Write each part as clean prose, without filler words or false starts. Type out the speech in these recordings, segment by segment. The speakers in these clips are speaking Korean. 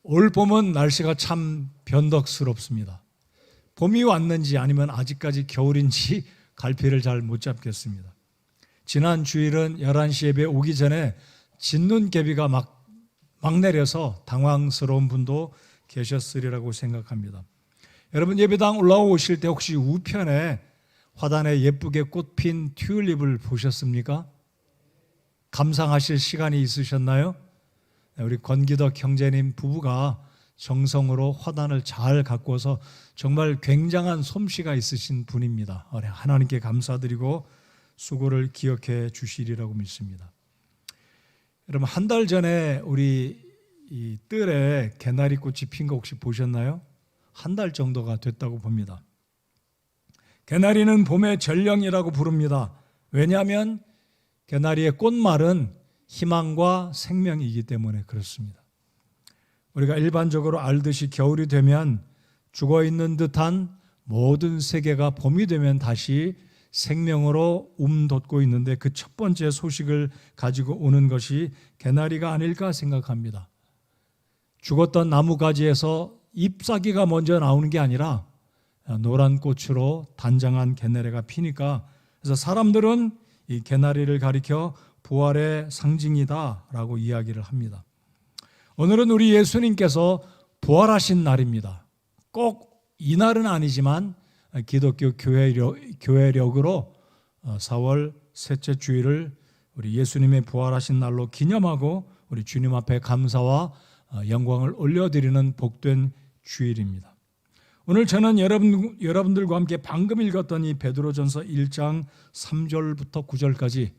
올 봄은 날씨가 참 변덕스럽습니다. 봄이 왔는지 아니면 아직까지 겨울인지 갈피를 잘 못 잡겠습니다. 지난 주일은 11시 예배 오기 전에 진눈개비가 막 내려서 당황스러운 분도 계셨으리라고 생각합니다. 여러분, 예배당 올라오실 때 혹시 우편에 화단에 예쁘게 꽃핀 튤립을 보셨습니까? 감상하실 시간이 있으셨나요? 우리 권기덕 형제님 부부가 정성으로 화단을 잘 가꾸어서 정말 굉장한 솜씨가 있으신 분입니다. 하나님께 감사드리고 수고를 기억해 주시리라고 믿습니다. 여러분, 한 달 전에 우리 이 뜰에 개나리 꽃이 핀 거 혹시 보셨나요? 한 달 정도가 됐다고 봅니다. 개나리는 봄의 전령이라고 부릅니다. 왜냐하면 개나리의 꽃말은 희망과 생명이기 때문에 그렇습니다. 우리가 일반적으로 알듯이 겨울이 되면 죽어있는 듯한 모든 세계가 봄이 되면 다시 생명으로 돋고 있는데 그 첫 번째 소식을 가지고 오는 것이 개나리가 아닐까 생각합니다. 죽었던 나무가지에서 잎사귀가 먼저 나오는 게 아니라 노란 꽃으로 단장한 개나리가 피니까, 그래서 사람들은 이 개나리를 가리켜 부활의 상징이다라고 이야기를 합니다. 오늘은 우리 예수님께서 부활하신 날입니다. 꼭 이 날은 아니지만 기독교 교회력으로 4월 셋째 주일을 우리 예수님의 부활하신 날로 기념하고 우리 주님 앞에 감사와 영광을 올려드리는 복된 주일입니다. 오늘 저는 여러분들과 함께 방금 읽었던 이 베드로전서 1장 3절부터 9절까지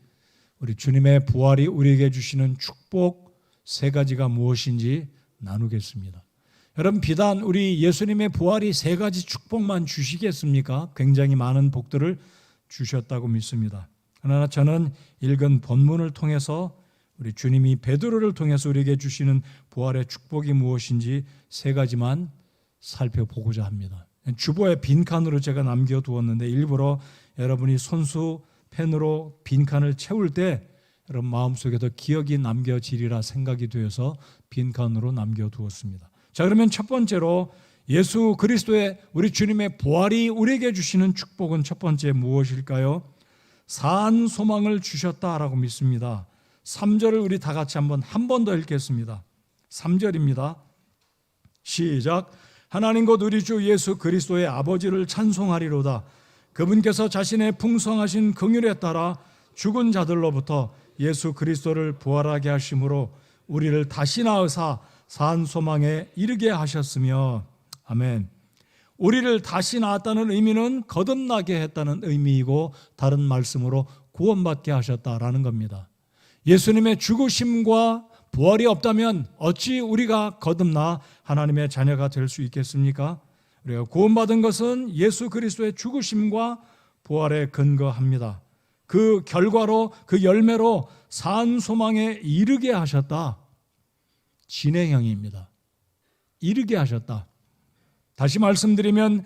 우리 주님의 부활이 우리에게 주시는 축복 세 가지가 무엇인지 나누겠습니다. 여러분, 비단 우리 예수님의 부활이 세 가지 축복만 주시겠습니까? 굉장히 많은 복들을 주셨다고 믿습니다. 그러나 저는 읽은 본문을 통해서 우리 주님이 베드로를 통해서 우리에게 주시는 부활의 축복이 무엇인지 세 가지만 살펴보고자 합니다. 주보에 빈칸으로 제가 남겨두었는데 일부러 여러분이 손수 펜으로 빈칸을 채울 때 여러분 마음속에 더 기억이 남겨지리라 생각이 되어서 빈칸으로 남겨두었습니다. 자, 그러면 첫 번째로 예수 그리스도의 우리 주님의 부활이 우리에게 주시는 축복은 첫 번째 무엇일까요? 사한 소망을 주셨다라고 믿습니다. 3절을 우리 다 같이 한 번 더 읽겠습니다. 3절입니다. 시작. 하나님 곧 우리 주 예수 그리스도의 아버지를 찬송하리로다. 그분께서 자신의 풍성하신 긍휼에 따라 죽은 자들로부터 예수 그리스도를 부활하게 하심으로 우리를 다시 낳으사 사한 소망에 이르게 하셨으며. 아멘. 우리를 다시 낳았다는 의미는 거듭나게 했다는 의미이고 다른 말씀으로 구원받게 하셨다라는 겁니다. 예수님의 죽으심과 부활이 없다면 어찌 우리가 거듭나 하나님의 자녀가 될 수 있겠습니까? 우리가 구원받은 것은 예수 그리스도의 죽으심과 부활에 근거합니다. 그 결과로, 그 열매로 사한 소망에 이르게 하셨다. 진행형입니다. 이르게 하셨다. 다시 말씀드리면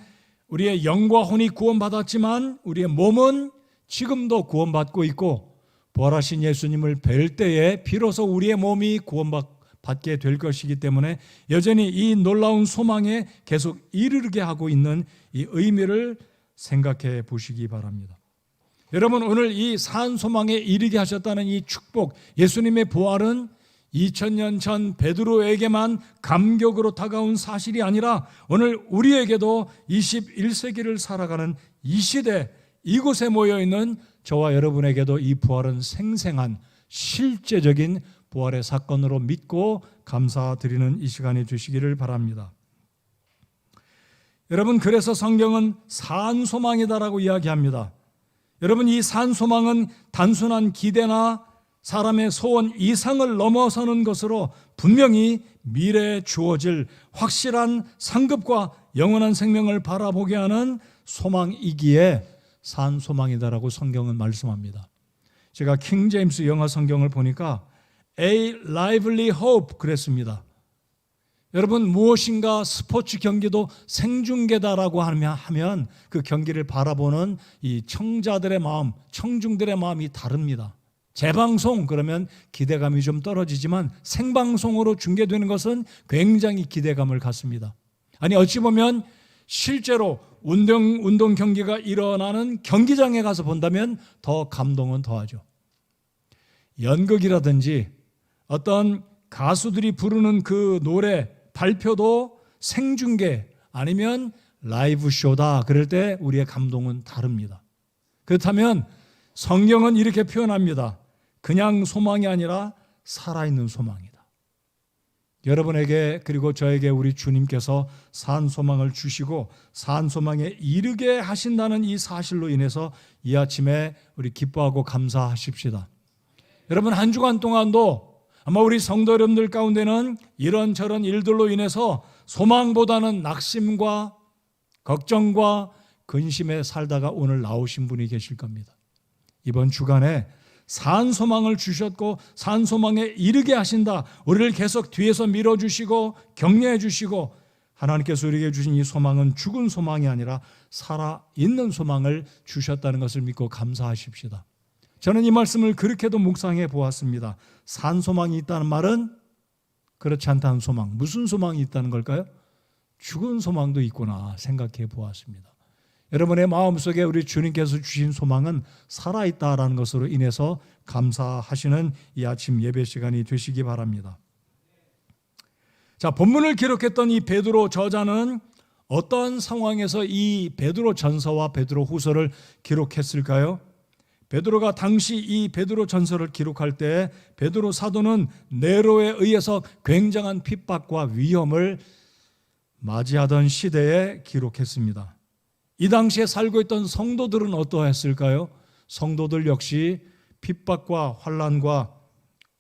우리의 영과 혼이 구원받았지만 우리의 몸은 지금도 구원받고 있고 부활하신 예수님을 뵐 때에 비로소 우리의 몸이 구원받게 될 것이기 때문에 여전히 이 놀라운 소망에 계속 이르게 하고 있는 이 의미를 생각해 보시기 바랍니다. 여러분, 오늘 이 사한 소망에 이르게 하셨다는 이 축복, 예수님의 부활은 2000년 전 베드로에게만 감격으로 다가온 사실이 아니라 오늘 우리에게도 21세기를 살아가는 이 시대, 이곳에 모여있는 저와 여러분에게도 이 부활은 생생한 실제적인 부활의 사건으로 믿고 감사드리는 이 시간이 되시기를 바랍니다. 여러분, 그래서 성경은 사한 소망이다라고 이야기합니다. 여러분, 이 사한 소망은 단순한 기대나 사람의 소원 이상을 넘어서는 것으로 분명히 미래에 주어질 확실한 상급과 영원한 생명을 바라보게 하는 소망이기에 사한 소망이다라고 성경은 말씀합니다. 제가 킹 제임스 영어 성경을 보니까 A lively hope 그랬습니다. 여러분, 무엇인가 스포츠 경기도 생중계다라고 하면 그 경기를 바라보는 이 청자들의 마음, 청중들의 마음이 다릅니다. 재방송 그러면 기대감이 좀 떨어지지만 생방송으로 중계되는 것은 굉장히 기대감을 갖습니다. 아니 어찌 보면 실제로 운동 경기가 일어나는 경기장에 가서 본다면 더 감동은 더하죠. 연극이라든지 어떤 가수들이 부르는 그 노래 발표도 생중계 아니면 라이브 쇼다. 그럴 때 우리의 감동은 다릅니다. 그렇다면 성경은 이렇게 표현합니다. 그냥 소망이 아니라 살아있는 소망이다. 여러분에게 그리고 저에게 우리 주님께서 산 소망을 주시고 산 소망에 이르게 하신다는 이 사실로 인해서 이 아침에 우리 기뻐하고 감사하십시다. 여러분 한 주간 동안도 아마 우리 성도 여러분들 가운데는 이런저런 일들로 인해서 소망보다는 낙심과 걱정과 근심에 살다가 오늘 나오신 분이 계실 겁니다. 이번 주간에 산 소망을 주셨고 산 소망에 이르게 하신다. 우리를 계속 뒤에서 밀어주시고 격려해 주시고 하나님께서 우리에게 주신 이 소망은 죽은 소망이 아니라 살아있는 소망을 주셨다는 것을 믿고 감사하십시다. 저는 이 말씀을 그렇게도 묵상해 보았습니다. 산 소망이 있다는 말은 그렇지 않다는 소망. 무슨 소망이 있다는 걸까요? 죽은 소망도 있구나 생각해 보았습니다. 여러분의 마음속에 우리 주님께서 주신 소망은 살아있다라는 것으로 인해서 감사하시는 이 아침 예배 시간이 되시기 바랍니다. 자, 본문을 기록했던 이 베드로 저자는 어떤 상황에서 이 베드로 전서와 베드로 후서를 기록했을까요? 베드로가 당시 이 베드로 전서를 기록할 때 베드로 사도는 네로에 의해서 굉장한 핍박과 위험을 맞이하던 시대에 기록했습니다. 이 당시에 살고 있던 성도들은 어떠했을까요? 성도들 역시 핍박과 환난과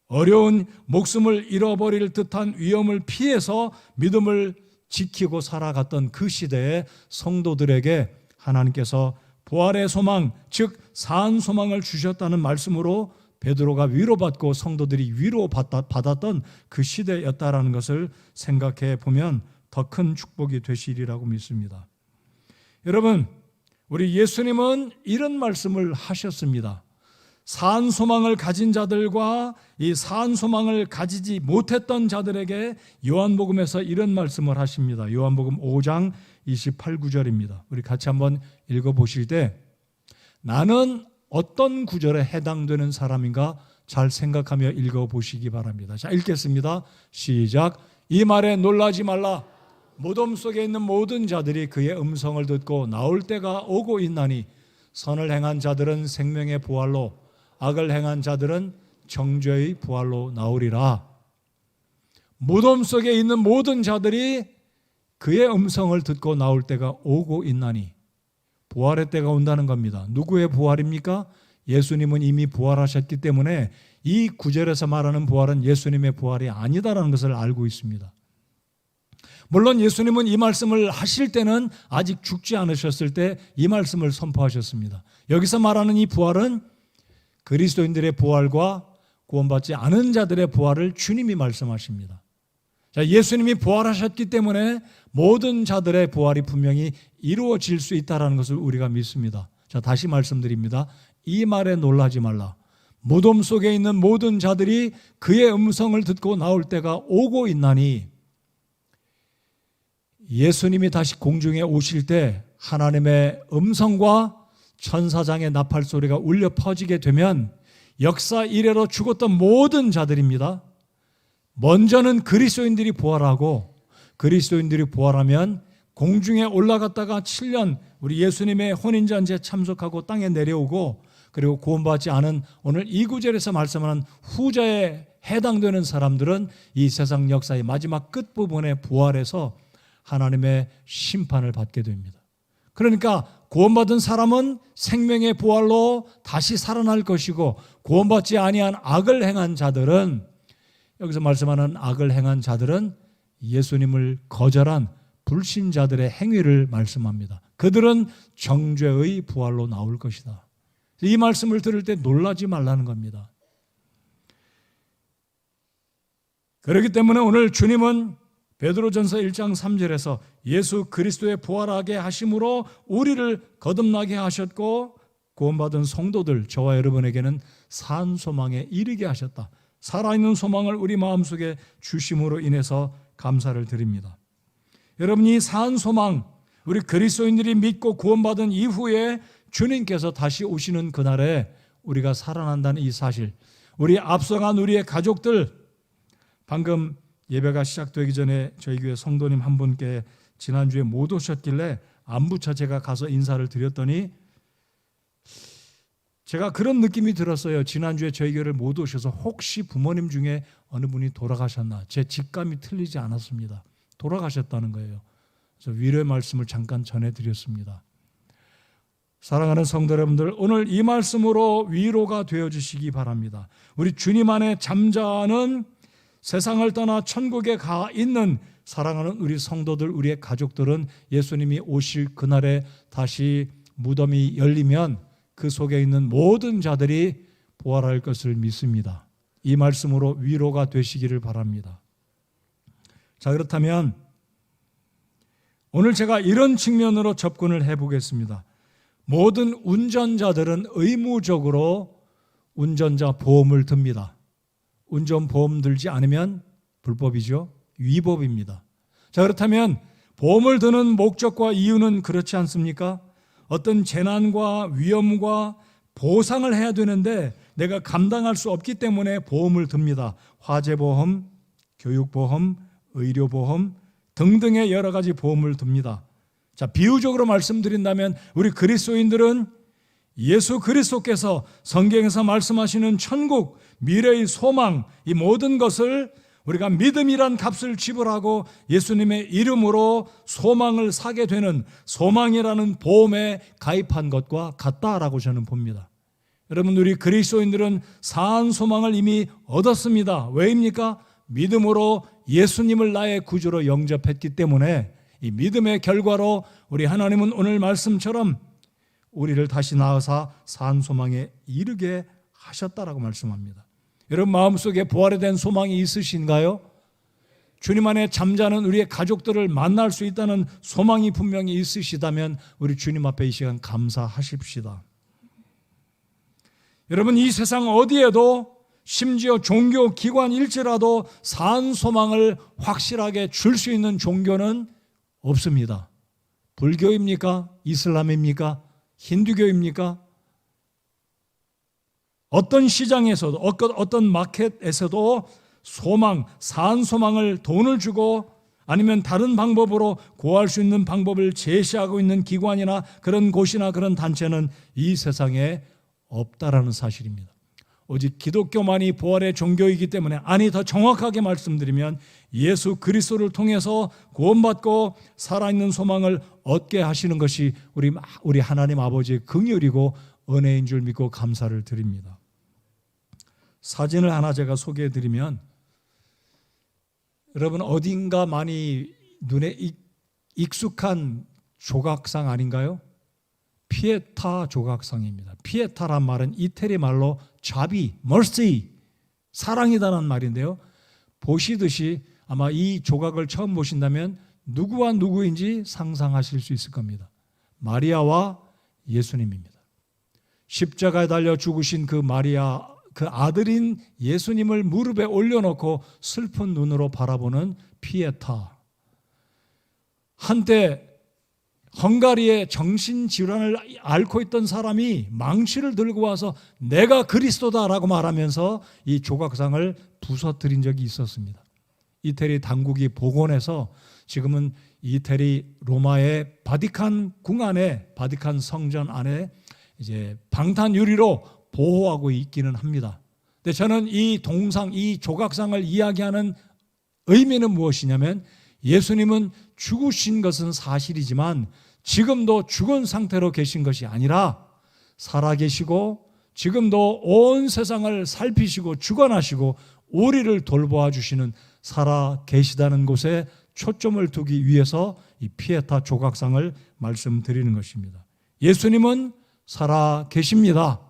어려운 목숨을 잃어버릴 듯한 위험을 피해서 믿음을 지키고 살아갔던 그 시대에 성도들에게 하나님께서 부활의 소망, 즉 산 소망을 주셨다는 말씀으로 베드로가 위로받고 성도들이 위로받았던 그 시대였다라는 것을 생각해 보면 더 큰 축복이 되시리라고 믿습니다. 여러분, 우리 예수님은 이런 말씀을 하셨습니다. 산 소망을 가진 자들과 이 산 소망을 가지지 못했던 자들에게 요한복음에서 이런 말씀을 하십니다. 요한복음 5장 28, 9절입니다. 우리 같이 한번 읽어보실 때 나는 어떤 구절에 해당되는 사람인가 잘 생각하며 읽어보시기 바랍니다. 자, 읽겠습니다. 시작. 이 말에 놀라지 말라. 무덤 속에 있는 모든 자들이 그의 음성을 듣고 나올 때가 오고 있나니 선을 행한 자들은 생명의 부활로 악을 행한 자들은 정죄의 부활로 나오리라. 무덤 속에 있는 모든 자들이 그의 음성을 듣고 나올 때가 오고 있나니 부활의 때가 온다는 겁니다. 누구의 부활입니까? 예수님은 이미 부활하셨기 때문에 이 구절에서 말하는 부활은 예수님의 부활이 아니다라는 것을 알고 있습니다. 물론 예수님은 이 말씀을 하실 때는 아직 죽지 않으셨을 때 이 말씀을 선포하셨습니다. 여기서 말하는 이 부활은 그리스도인들의 부활과 구원받지 않은 자들의 부활을 주님이 말씀하십니다. 자, 예수님이 부활하셨기 때문에 모든 자들의 부활이 분명히 이루어질 수 있다는 것을 우리가 믿습니다. 자, 다시 말씀드립니다. 이 말에 놀라지 말라. 무덤 속에 있는 모든 자들이 그의 음성을 듣고 나올 때가 오고 있나니 예수님이 다시 공중에 오실 때 하나님의 음성과 천사장의 나팔 소리가 울려 퍼지게 되면 역사 이래로 죽었던 모든 자들입니다. 먼저는 그리스도인들이 부활하고 그리스도인들이 부활하면 공중에 올라갔다가 7년 우리 예수님의 혼인잔치에 참석하고 땅에 내려오고 그리고 구원받지 않은 오늘 이 구절에서 말씀하는 후자에 해당되는 사람들은 이 세상 역사의 마지막 끝부분에 부활해서 하나님의 심판을 받게 됩니다. 그러니까 구원받은 사람은 생명의 부활로 다시 살아날 것이고 구원받지 아니한 악을 행한 자들은 여기서 말씀하는 악을 행한 자들은 예수님을 거절한 불신자들의 행위를 말씀합니다. 그들은 정죄의 부활로 나올 것이다. 이 말씀을 들을 때 놀라지 말라는 겁니다. 그렇기 때문에 오늘 주님은 베드로전서 1장 3절에서 예수 그리스도의 부활하게 하심으로 우리를 거듭나게 하셨고 구원받은 성도들, 저와 여러분에게는 산 소망에 이르게 하셨다. 살아있는 소망을 우리 마음속에 주심으로 인해서 감사를 드립니다. 여러분이 산 소망, 우리 그리스도인들이 믿고 구원받은 이후에 주님께서 다시 오시는 그날에 우리가 살아난다는 이 사실, 우리 앞서간 우리의 가족들, 방금 예배가 시작되기 전에 저희 교회 성도님 한 분께 지난주에 못 오셨길래 안부차 제가 가서 인사를 드렸더니 제가 그런 느낌이 들었어요. 지난주에 저희 교회를 못 오셔서 혹시 부모님 중에 어느 분이 돌아가셨나. 제 직감이 틀리지 않았습니다. 돌아가셨다는 거예요. 그래서 위로의 말씀을 잠깐 전해드렸습니다. 사랑하는 성도 여러분들, 오늘 이 말씀으로 위로가 되어주시기 바랍니다. 우리 주님 안에 잠자는 세상을 떠나 천국에 가 있는 사랑하는 우리 성도들, 우리의 가족들은 예수님이 오실 그날에 다시 무덤이 열리면 그 속에 있는 모든 자들이 부활할 것을 믿습니다. 이 말씀으로 위로가 되시기를 바랍니다. 자, 그렇다면 오늘 제가 이런 측면으로 접근을 해보겠습니다. 모든 운전자들은 의무적으로 운전자 보험을 듭니다. 운전보험 들지 않으면 불법이죠. 위법입니다. 자, 그렇다면 보험을 드는 목적과 이유는 그렇지 않습니까? 어떤 재난과 위험과 보상을 해야 되는데 내가 감당할 수 없기 때문에 보험을 듭니다. 화재보험, 교육보험, 의료보험 등등의 여러 가지 보험을 듭니다. 자, 비유적으로 말씀드린다면 우리 그리스도인들은 예수 그리스도께서 성경에서 말씀하시는 천국, 미래의 소망, 이 모든 것을 우리가 믿음이란 값을 지불하고 예수님의 이름으로 소망을 사게 되는 소망이라는 보험에 가입한 것과 같다라고 저는 봅니다. 여러분, 우리 그리스도인들은 산 소망을 이미 얻었습니다. 왜입니까? 믿음으로 예수님을 나의 구주로 영접했기 때문에 이 믿음의 결과로 우리 하나님은 오늘 말씀처럼 우리를 다시 낳으사 산 소망에 이르게 하셨다라고 말씀합니다. 여러분 마음속에 부활에 대한 소망이 있으신가요? 주님 안에 잠자는 우리의 가족들을 만날 수 있다는 소망이 분명히 있으시다면 우리 주님 앞에 이 시간 감사하십시다. 여러분, 이 세상 어디에도 심지어 종교 기관일지라도 산 소망을 확실하게 줄 수 있는 종교는 없습니다. 불교입니까? 이슬람입니까? 힌두교입니까? 어떤 시장에서도 어떤 마켓에서도 소망, 산 소망을 돈을 주고 아니면 다른 방법으로 구할 수 있는 방법을 제시하고 있는 기관이나 그런 곳이나 그런 단체는 이 세상에 없다라는 사실입니다. 오직 기독교만이 부활의 종교이기 때문에, 아니 더 정확하게 말씀드리면 예수 그리스도를 통해서 구원받고 살아있는 소망을 얻게 하시는 것이 우리 하나님 아버지의 긍휼이고 은혜인 줄 믿고 감사를 드립니다. 사진을 하나 제가 소개해 드리면 여러분 어딘가 많이 눈에 익숙한 조각상 아닌가요? 피에타 조각상입니다. 피에타란 말은 이태리 말로 자비, mercy, 사랑이다라는 말인데요. 보시듯이 아마 이 조각을 처음 보신다면 누구와 누구인지 상상하실 수 있을 겁니다. 마리아와 예수님입니다. 십자가에 달려 죽으신 그 마리아, 그 아들인 예수님을 무릎에 올려놓고 슬픈 눈으로 바라보는 피에타. 한때 헝가리의 정신질환을 앓고 있던 사람이 망치를 들고 와서 내가 그리스도다라고 말하면서 이 조각상을 부서뜨린 적이 있었습니다. 이태리 당국이 복원해서 지금은 이태리 로마의 바티칸 궁 안에, 바티칸 성전 안에 이제 방탄 유리로 보호하고 있기는 합니다. 근데 저는 이 동상, 이 조각상을 이야기하는 의미는 무엇이냐면 예수님은 죽으신 것은 사실이지만 지금도 죽은 상태로 계신 것이 아니라 살아계시고 지금도 온 세상을 살피시고 주관하시고 우리를 돌보아 주시는 살아계시다는 곳에 초점을 두기 위해서 이 피에타 조각상을 말씀드리는 것입니다. 예수님은 살아계십니다.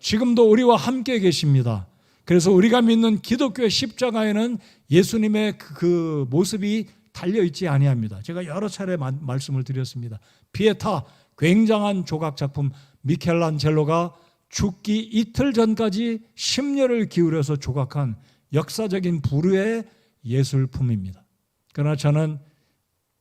지금도 우리와 함께 계십니다. 그래서 우리가 믿는 기독교의 십자가에는 예수님의 그 모습이 달려있지 아니합니다. 제가 여러 차례 말씀을 드렸습니다. 피에타, 굉장한 조각 작품 미켈란젤로가 죽기 이틀 전까지 심려를 기울여서 조각한 역사적인 부류의 예술품입니다. 그러나 저는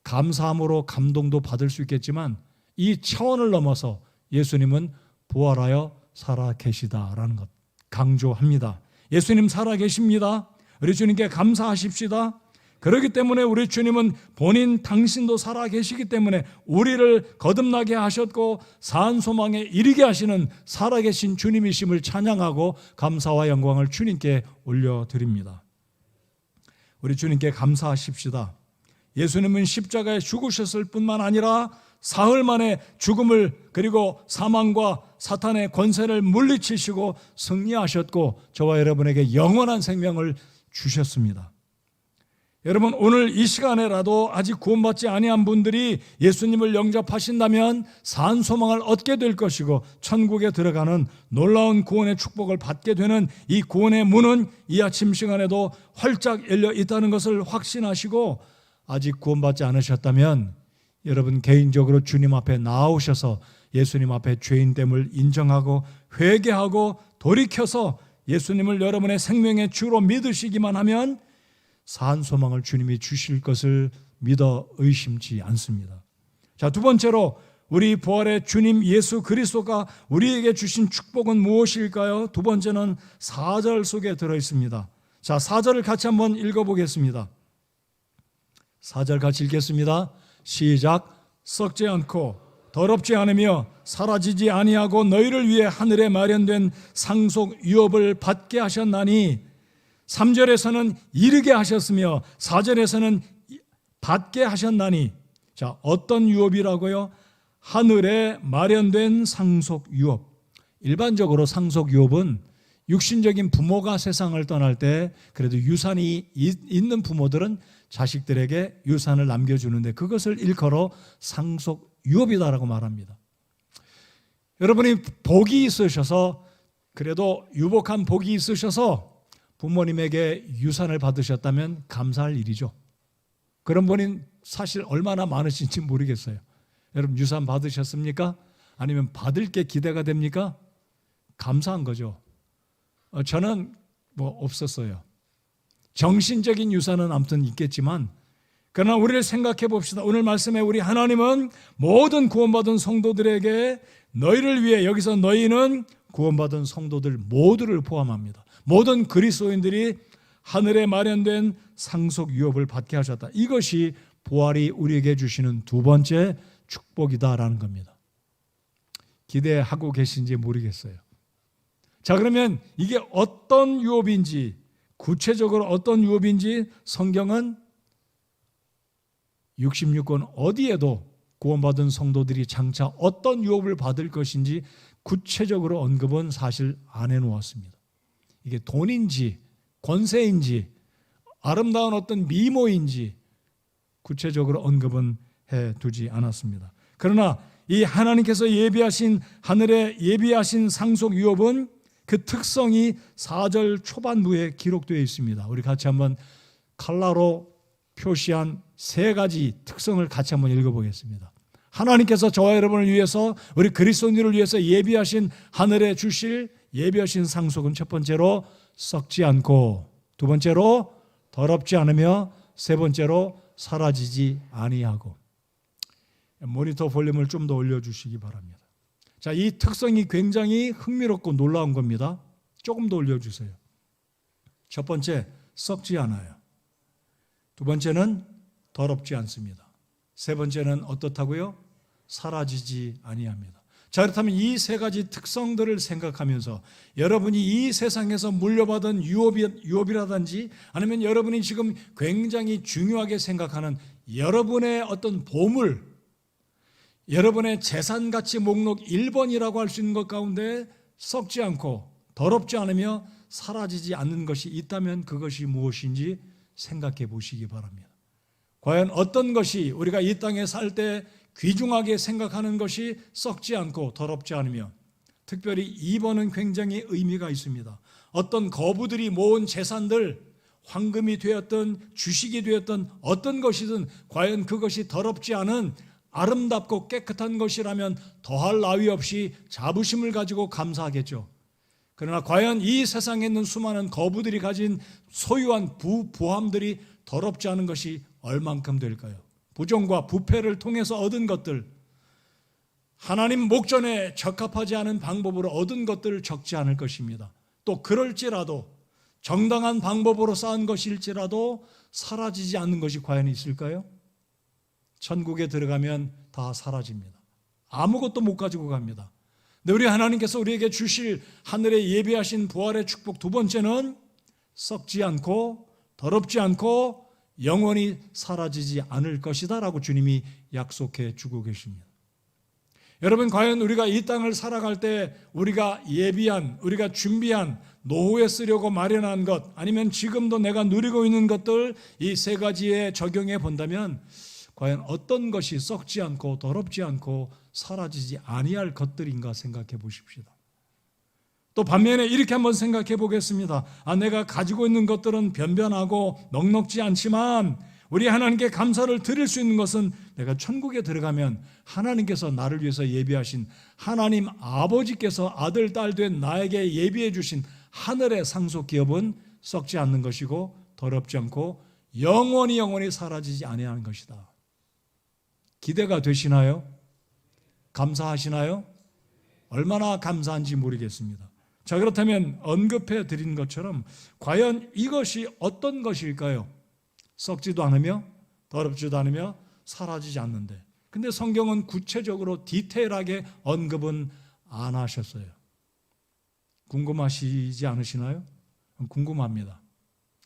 감사함으로 감동도 받을 수 있겠지만 이 차원을 넘어서 예수님은 부활하여 살아 계시다라는 것 강조합니다. 예수님 살아 계십니다. 우리 주님께 감사하십시다. 그렇기 때문에 우리 주님은 본인 당신도 살아 계시기 때문에 우리를 거듭나게 하셨고 산 소망에 이르게 하시는 살아계신 주님이심을 찬양하고 감사와 영광을 주님께 올려드립니다. 우리 주님께 감사하십시다. 예수님은 십자가에 죽으셨을 뿐만 아니라 사흘 만에 죽음을 그리고 사망과 사탄의 권세를 물리치시고 승리하셨고 저와 여러분에게 영원한 생명을 주셨습니다. 여러분, 오늘 이 시간에라도 아직 구원받지 아니한 분들이 예수님을 영접하신다면 산 소망을 얻게 될 것이고 천국에 들어가는 놀라운 구원의 축복을 받게 되는 이 구원의 문은 이 아침 시간에도 활짝 열려 있다는 것을 확신하시고, 아직 구원받지 않으셨다면 여러분 개인적으로 주님 앞에 나오셔서 예수님 앞에 죄인됨을 인정하고 회개하고 돌이켜서 예수님을 여러분의 생명의 주로 믿으시기만 하면 산 소망을 주님이 주실 것을 믿어 의심치 않습니다. 자, 두 번째로 우리 부활의 주님 예수 그리스도가 우리에게 주신 축복은 무엇일까요? 두 번째는 4절 속에 들어있습니다. 자, 4절을 같이 한번 읽어보겠습니다. 4절 같이 읽겠습니다. 시작. 썩지 않고 더럽지 않으며 사라지지 아니하고 너희를 위해 하늘에 마련된 상속 유업을 받게 하셨나니, 3절에서는 이르게 하셨으며 4절에서는 받게 하셨나니. 자, 어떤 유업이라고요? 하늘에 마련된 상속 유업. 일반적으로 상속 유업은 육신적인 부모가 세상을 떠날 때 그래도 유산이 있는 부모들은 자식들에게 유산을 남겨주는데 그것을 일컬어 상속 유업이다라고 말합니다. 여러분이 복이 있으셔서, 그래도 유복한 복이 있으셔서 부모님에게 유산을 받으셨다면 감사할 일이죠. 그런 분이 사실 얼마나 많으신지 모르겠어요. 여러분 유산 받으셨습니까? 아니면 받을 게 기대가 됩니까? 감사한 거죠. 저는 없었어요. 정신적인 유산은 아무튼 있겠지만, 그러나 우리를 생각해 봅시다. 오늘 말씀에 우리 하나님은 모든 구원받은 성도들에게 너희를 위해, 여기서 너희는 구원받은 성도들 모두를 포함합니다. 모든 그리스도인들이 하늘에 마련된 상속 유업을 받게 하셨다. 이것이 부활이 우리에게 주시는 두 번째 축복이다라는 겁니다. 기대하고 계신지 모르겠어요. 자, 그러면 이게 어떤 유업인지, 구체적으로 어떤 유업인지 성경은 66권 어디에도 구원받은 성도들이 장차 어떤 유업을 받을 것인지 구체적으로 언급은 사실 안 해놓았습니다. 이게 돈인지 권세인지 아름다운 어떤 미모인지 구체적으로 언급은 해두지 않았습니다. 그러나 이 하나님께서 예비하신, 하늘에 예비하신 상속 유업은 그 특성이 4절 초반부에 기록되어 있습니다. 우리 같이 한번 칼라로 표시한 세 가지 특성을 같이 한번 읽어보겠습니다. 하나님께서 저와 여러분을 위해서, 우리 그리스도인들을 위해서 예비하신 하늘에 주실 예비하신 상속은 첫 번째로 썩지 않고, 두 번째로 더럽지 않으며, 세 번째로 사라지지 아니하고. 모니터 볼륨을 좀 더 올려주시기 바랍니다. 자, 이 특성이 굉장히 흥미롭고 놀라운 겁니다. 조금 더 올려주세요. 첫 번째, 썩지 않아요. 두 번째는 더럽지 않습니다. 세 번째는 어떻다고요? 사라지지 아니합니다. 자, 그렇다면 이 세 가지 특성들을 생각하면서 여러분이 이 세상에서 물려받은 유업이라든지 아니면 여러분이 지금 굉장히 중요하게 생각하는 여러분의 어떤 보물, 여러분의 재산가치 목록 1번이라고 할 수 있는 것 가운데 썩지 않고 더럽지 않으며 사라지지 않는 것이 있다면 그것이 무엇인지 생각해 보시기 바랍니다. 과연 어떤 것이 우리가 이 땅에 살 때 귀중하게 생각하는 것이 썩지 않고 더럽지 않으며, 특별히 2번은 굉장히 의미가 있습니다. 어떤 거부들이 모은 재산들, 황금이 되었던 주식이 되었던 어떤 것이든 과연 그것이 더럽지 않은 아름답고 깨끗한 것이라면 더할 나위 없이 자부심을 가지고 감사하겠죠. 그러나 과연 이 세상에 있는 수많은 거부들이 가진 소유한 부함들이 더럽지 않은 것이 얼만큼 될까요? 부정과 부패를 통해서 얻은 것들, 하나님 목전에 적합하지 않은 방법으로 얻은 것들을 적지 않을 것입니다. 또 그럴지라도 정당한 방법으로 쌓은 것일지라도 사라지지 않는 것이 과연 있을까요? 천국에 들어가면 다 사라집니다. 아무것도 못 가지고 갑니다. 근데 우리 하나님께서 우리에게 주실 하늘에 예비하신 부활의 축복 두 번째는 썩지 않고 더럽지 않고 영원히 사라지지 않을 것이다 라고 주님이 약속해 주고 계십니다. 여러분, 과연 우리가 이 땅을 살아갈 때 우리가 예비한, 우리가 준비한, 노후에 쓰려고 마련한 것, 아니면 지금도 내가 누리고 있는 것들, 이 세 가지에 적용해 본다면 과연 어떤 것이 썩지 않고 더럽지 않고 사라지지 아니할 것들인가 생각해 보십시다. 또 반면에 이렇게 한번 생각해 보겠습니다. 내가 가지고 있는 것들은 변변하고 넉넉지 않지만 우리 하나님께 감사를 드릴 수 있는 것은 내가 천국에 들어가면 하나님께서 나를 위해서 예비하신, 하나님 아버지께서 아들, 딸 된 나에게 예비해 주신 하늘의 상속 기업은 썩지 않는 것이고 더럽지 않고 영원히 사라지지 아니하는 것이다. 기대가 되시나요? 감사하시나요? 얼마나 감사한지 모르겠습니다. 자, 그렇다면 언급해 드린 것처럼 과연 이것이 어떤 것일까요? 썩지도 않으며 더럽지도 않으며 사라지지 않는데, 근데 성경은 구체적으로 디테일하게 언급은 안 하셨어요. 궁금하시지 않으시나요? 궁금합니다.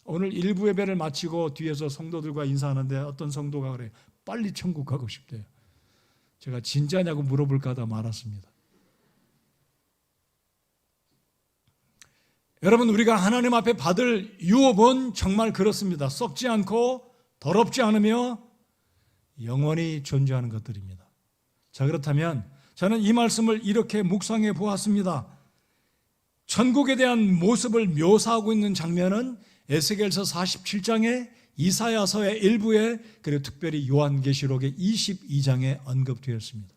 오늘 일부 예배를 마치고 뒤에서 성도들과 인사하는데 어떤 성도가 그래요. 빨리 천국 가고 싶대요. 제가 진짜냐고 물어볼까 하다 말았습니다. 여러분, 우리가 하나님 앞에 받을 유업은 정말 그렇습니다. 썩지 않고 더럽지 않으며 영원히 존재하는 것들입니다. 자, 그렇다면 저는 이 말씀을 이렇게 묵상해 보았습니다. 천국에 대한 모습을 묘사하고 있는 장면은 에스겔서 47장에, 이사야서의 일부에, 그리고 특별히 요한계시록의 22장에 언급되었습니다.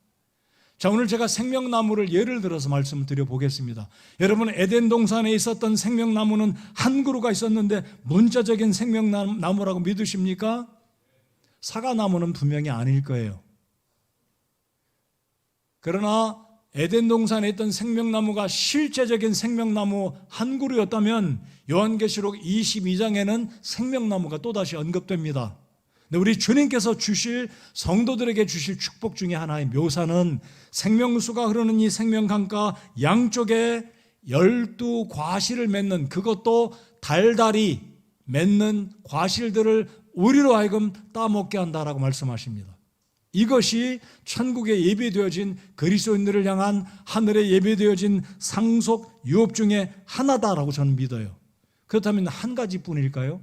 자, 오늘 제가 생명나무를 예를 들어서 말씀을 드려보겠습니다. 여러분, 에덴 동산에 있었던 생명나무는 한 그루가 있었는데 문자적인 생명나무라고 믿으십니까? 사과나무는 분명히 아닐 거예요. 그러나 에덴 동산에 있던 생명나무가 실제적인 생명나무 한 그루였다면 요한계시록 22장에는 생명나무가 또다시 언급됩니다. 근데 우리 주님께서 주실, 성도들에게 주실 축복 중에 하나의 묘사는 생명수가 흐르는 이 생명강가 양쪽에 12과실을 맺는, 그것도 달달이 맺는 과실들을 우리로 하여금 따먹게 한다라고 말씀하십니다. 이것이 천국에 예비되어진 그리스도인들을 향한 하늘에 예비되어진 상속 유업 중에 하나다라고 저는 믿어요. 그렇다면 한 가지뿐일까요?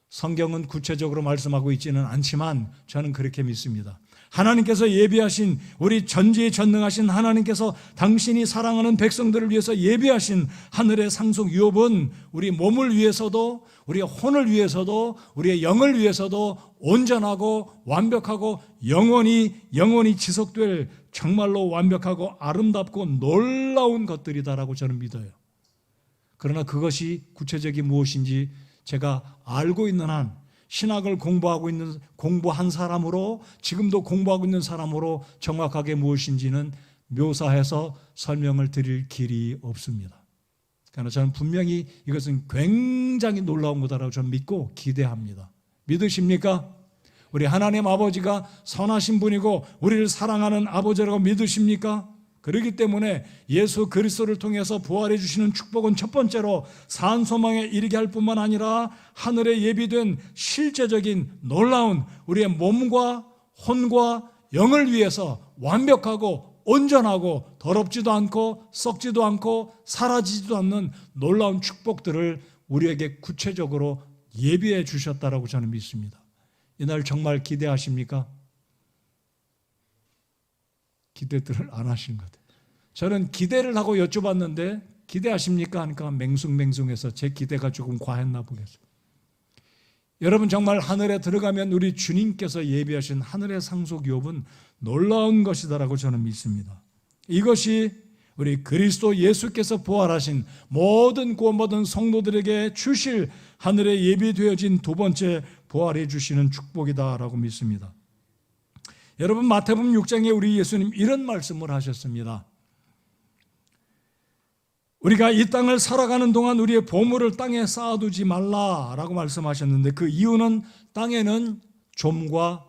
성경은 구체적으로 말씀하고 있지는 않지만 저는 그렇게 믿습니다. 하나님께서 예비하신, 우리 전지에 전능하신 하나님께서 당신이 사랑하는 백성들을 위해서 예비하신 하늘의 상속 유업은 우리 몸을 위해서도, 우리의 혼을 위해서도, 우리의 영을 위해서도 온전하고 완벽하고 영원히 지속될 정말로 완벽하고 아름답고 놀라운 것들이다라고 저는 믿어요. 그러나 그것이 구체적이 무엇인지 제가 알고 있는 한, 신학을 공부한 사람으로, 지금도 공부하고 있는 사람으로 정확하게 무엇인지는 묘사해서 설명을 드릴 길이 없습니다. 그러나 저는 분명히 이것은 굉장히 놀라운 거다라고 저는 믿고 기대합니다. 믿으십니까? 우리 하나님 아버지가 선하신 분이고 우리를 사랑하는 아버지라고 믿으십니까? 그렇기 때문에 예수 그리스도를 통해서 부활해 주시는 축복은 첫 번째로 산소망에 이르게 할 뿐만 아니라 하늘에 예비된 실제적인 놀라운 우리의 몸과 혼과 영을 위해서 완벽하고 온전하고 더럽지도 않고 썩지도 않고 사라지지도 않는 놀라운 축복들을 우리에게 구체적으로 예비해 주셨다라고 저는 믿습니다. 이날 정말 기대하십니까? 기대들을 안 하시는 것 같아요. 저는 기대를 하고 여쭤봤는데 기대하십니까? 하니까 맹숭맹숭해서 제 기대가 조금 과했나 보겠어요. 여러분, 정말 하늘에 들어가면 우리 주님께서 예비하신 하늘의 상속 유업은 놀라운 것이다라고 저는 믿습니다. 이것이 우리 그리스도 예수께서 부활하신 모든 구원받은 성도들에게 주실 하늘에 예비되어진 두 번째 부활해 주시는 축복이다라고 믿습니다. 여러분, 마태복음 6장에 우리 예수님 이런 말씀을 하셨습니다. 우리가 이 땅을 살아가는 동안 우리의 보물을 땅에 쌓아두지 말라라고 말씀하셨는데, 그 이유는 땅에는 좀과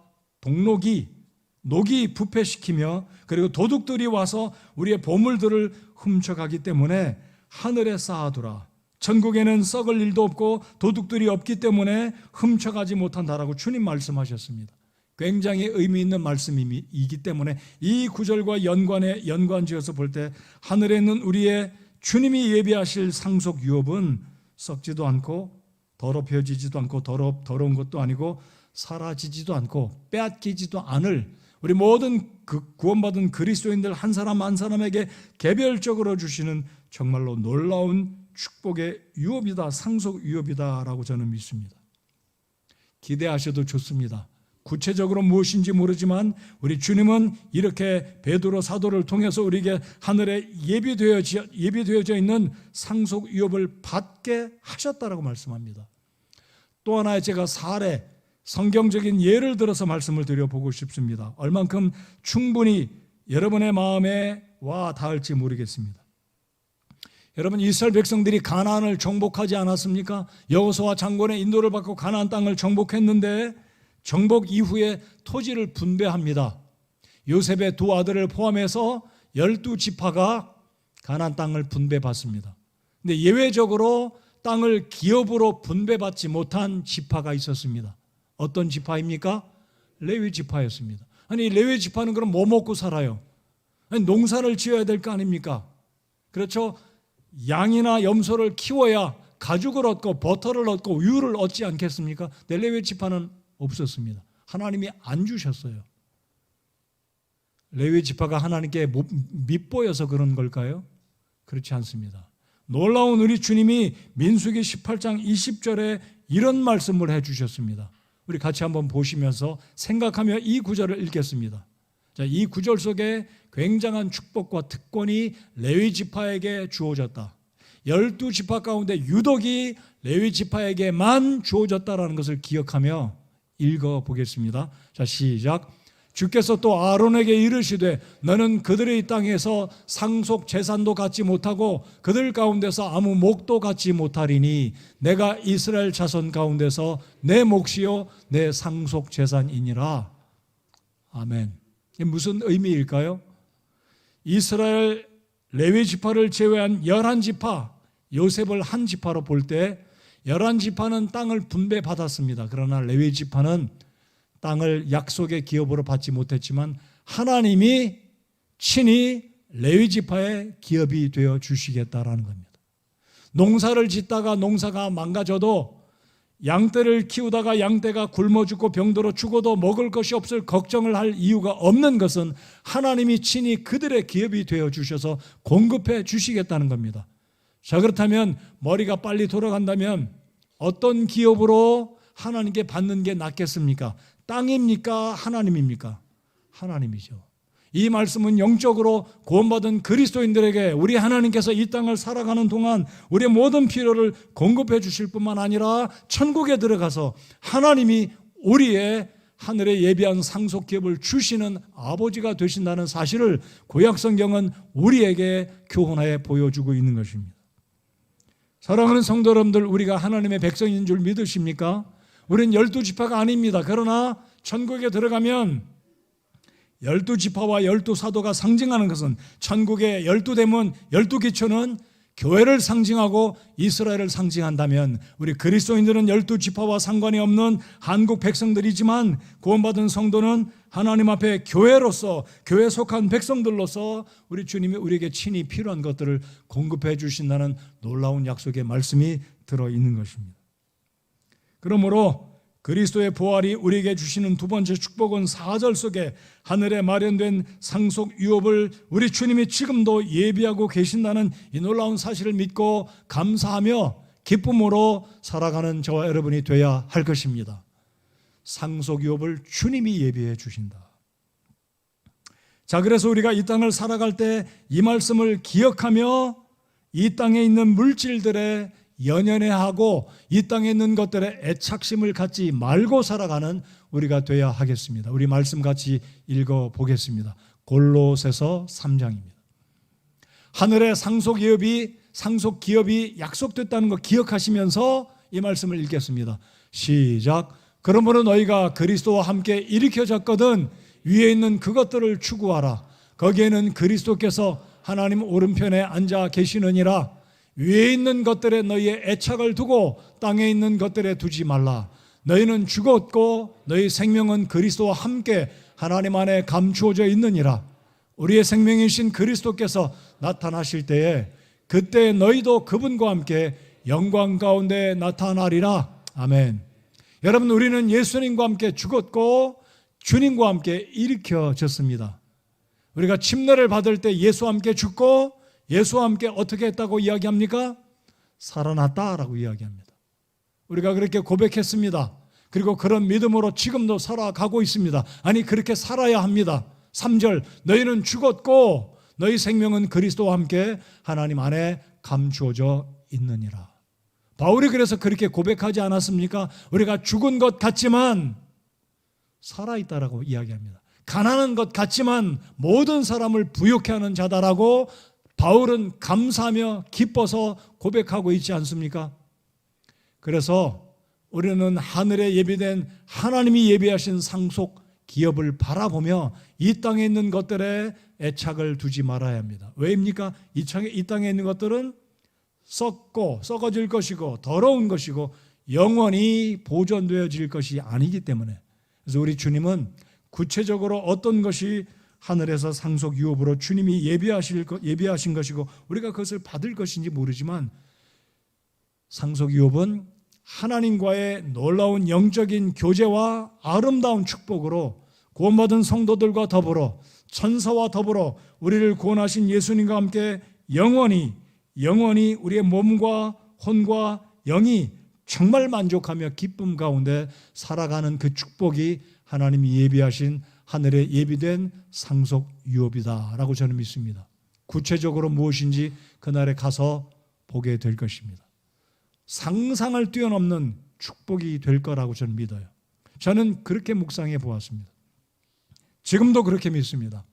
녹이 부패시키며 그리고 도둑들이 와서 우리의 보물들을 훔쳐가기 때문에 하늘에 쌓아두라. 천국에는 썩을 일도 없고 도둑들이 없기 때문에 훔쳐가지 못한다라고 주님 말씀하셨습니다. 굉장히 의미 있는 말씀이기 때문에 이 구절과 연관지어서 볼 때 하늘에 있는 우리의 주님이 예비하실 상속 유업은 썩지도 않고 더럽혀지지도 않고 더러운 것도 아니고 사라지지도 않고 빼앗기지도 않을 우리 모든 구원받은 그리스도인들 한 사람 한 사람에게 개별적으로 주시는 정말로 놀라운 축복의 유업이다, 상속 유업이다라고 저는 믿습니다. 기대하셔도 좋습니다. 구체적으로 무엇인지 모르지만 우리 주님은 이렇게 베드로 사도를 통해서 우리에게 하늘에 예비되어져 있는 상속 유업을 받게 하셨다라고 말씀합니다. 또 하나의 제가 사례, 성경적인 예를 들어서 말씀을 드려보고 싶습니다. 얼만큼 충분히 여러분의 마음에 와 닿을지 모르겠습니다. 여러분, 이스라엘 백성들이 가나안을 정복하지 않았습니까? 여호수아 장군의 인도를 받고 가나안 땅을 정복했는데 정복 이후에 토지를 분배합니다. 요셉의 두 아들을 포함해서 12지파가 가나안 땅을 분배받습니다. 근데 예외적으로 땅을 기업으로 분배받지 못한 지파가 있었습니다. 어떤 지파입니까? 레위 지파였습니다. 아니, 레위 지파는 그럼 뭐 먹고 살아요? 아니, 농사를 지어야 될 거 아닙니까? 그렇죠? 양이나 염소를 키워야 가죽을 얻고 버터를 얻고 우유를 얻지 않겠습니까? 근데 레위 지파는 없었습니다. 하나님이 안 주셨어요. 레위 지파가 하나님께 밉보여서 그런 걸까요? 그렇지 않습니다. 놀라운 우리 주님이 민수기 18장 20절에 이런 말씀을 해주셨습니다. 우리 같이 한번 보시면서 생각하며 이 구절을 읽겠습니다. 자, 이 구절 속에 굉장한 축복과 특권이 레위 지파에게 주어졌다. 12지파 가운데 유독이 레위 지파에게만 주어졌다라는 것을 기억하며 읽어보겠습니다. 자, 시작. 주께서 또 아론에게 이르시되 너는 그들의 땅에서 상속 재산도 갖지 못하고 그들 가운데서 아무 목도 갖지 못하리니 내가 이스라엘 자손 가운데서 내 몫이요 내 상속 재산이니라. 아멘. 이게 무슨 의미일까요? 이스라엘 레위 지파를 제외한 11지파, 요셉을 한 지파로 볼 때 11지파는 땅을 분배받았습니다. 그러나 레위 지파는 땅을 약속의 기업으로 받지 못했지만 하나님이 친히 레위 지파의 기업이 되어 주시겠다라는 겁니다. 농사를 짓다가 농사가 망가져도 양떼를 키우다가 양떼가 굶어 죽고 병들어 죽어도 먹을 것이 없을 걱정을 할 이유가 없는 것은 하나님이 친히 그들의 기업이 되어 주셔서 공급해 주시겠다는 겁니다. 자, 그렇다면 머리가 빨리 돌아간다면 어떤 기업으로 하나님께 받는 게 낫겠습니까? 땅입니까? 하나님입니까? 하나님이죠. 이 말씀은 영적으로 구원받은 그리스도인들에게 우리 하나님께서 이 땅을 살아가는 동안 우리의 모든 필요를 공급해 주실 뿐만 아니라 천국에 들어가서 하나님이 우리의 하늘에 예비한 상속 기업을 주시는 아버지가 되신다는 사실을 구약 성경은 우리에게 교훈하여 보여주고 있는 것입니다. 사랑하는 성도 여러분들, 우리가 하나님의 백성인 줄 믿으십니까? 우리는 12지파가 아닙니다. 그러나 천국에 들어가면 12지파와 12사도가 상징하는 것은 천국의 12대문, 12기초는 교회를 상징하고 이스라엘을 상징한다면 우리 그리스도인들은 12지파와 상관이 없는 한국 백성들이지만 구원받은 성도는 하나님 앞에 교회로서, 교회에 속한 백성들로서 우리 주님이 우리에게 친히 필요한 것들을 공급해 주신다는 놀라운 약속의 말씀이 들어있는 것입니다. 그러므로 그리스도의 부활이 우리에게 주시는 두 번째 축복은 4절 속에 하늘에 마련된 상속 유업을 우리 주님이 지금도 예비하고 계신다는 이 놀라운 사실을 믿고 감사하며 기쁨으로 살아가는 저와 여러분이 되어야 할 것입니다. 상속유업을 주님이 예비해 주신다. 자, 그래서 우리가 이 땅을 살아갈 때 이 말씀을 기억하며 이 땅에 있는 물질들에 연연해하고 이 땅에 있는 것들에 애착심을 갖지 말고 살아가는 우리가 되어야 하겠습니다. 우리 말씀 같이 읽어보겠습니다. 골로새서 3장입니다. 하늘의 상속기업이 약속됐다는 거 기억하시면서 이 말씀을 읽겠습니다. 시작. 그러므로 너희가 그리스도와 함께 일으켜졌거든 위에 있는 그것들을 추구하라. 거기에는 그리스도께서 하나님 오른편에 앉아 계시느니라. 위에 있는 것들에 너희의 애착을 두고 땅에 있는 것들에 두지 말라. 너희는 죽었고 너희 생명은 그리스도와 함께 하나님 안에 감추어져 있느니라. 우리의 생명이신 그리스도께서 나타나실 때에 그때 너희도 그분과 함께 영광 가운데 나타나리라. 아멘. 여러분, 우리는 예수님과 함께 죽었고 주님과 함께 일으켜졌습니다. 우리가 침례를 받을 때 예수와 함께 죽고 예수와 함께 어떻게 했다고 이야기합니까? 살아났다라고 이야기합니다. 우리가 그렇게 고백했습니다. 그리고 그런 믿음으로 지금도 살아가고 있습니다. 아니, 그렇게 살아야 합니다. 3절, 너희는 죽었고 너희 생명은 그리스도와 함께 하나님 안에 감추어져 있느니라. 바울이 그래서 그렇게 고백하지 않았습니까? 우리가 죽은 것 같지만 살아있다라고 이야기합니다. 가난한 것 같지만 모든 사람을 부욕해 하는 자다라고 바울은 감사하며 기뻐서 고백하고 있지 않습니까? 그래서 우리는 하늘에 예비된 하나님이 예비하신 상속 기업을 바라보며 이 땅에 있는 것들에 애착을 두지 말아야 합니다. 왜입니까? 이 땅에 있는 것들은 썩어질 것이고 더러운 것이고 영원히 보존되어질 것이 아니기 때문에. 그래서 우리 주님은 구체적으로 어떤 것이 하늘에서 상속 유업으로 주님이 예비하신 것이고 우리가 그것을 받을 것인지 모르지만, 상속 유업은 하나님과의 놀라운 영적인 교제와 아름다운 축복으로 구원받은 성도들과 더불어 천사와 더불어 우리를 구원하신 예수님과 함께 영원히 우리의 몸과 혼과 영이 정말 만족하며 기쁨 가운데 살아가는 그 축복이 하나님이 예비하신 하늘에 예비된 상속 유업이다라고 저는 믿습니다. 구체적으로 무엇인지 그날에 가서 보게 될 것입니다. 상상을 뛰어넘는 축복이 될 거라고 저는 믿어요. 저는 그렇게 묵상해 보았습니다. 지금도 그렇게 믿습니다.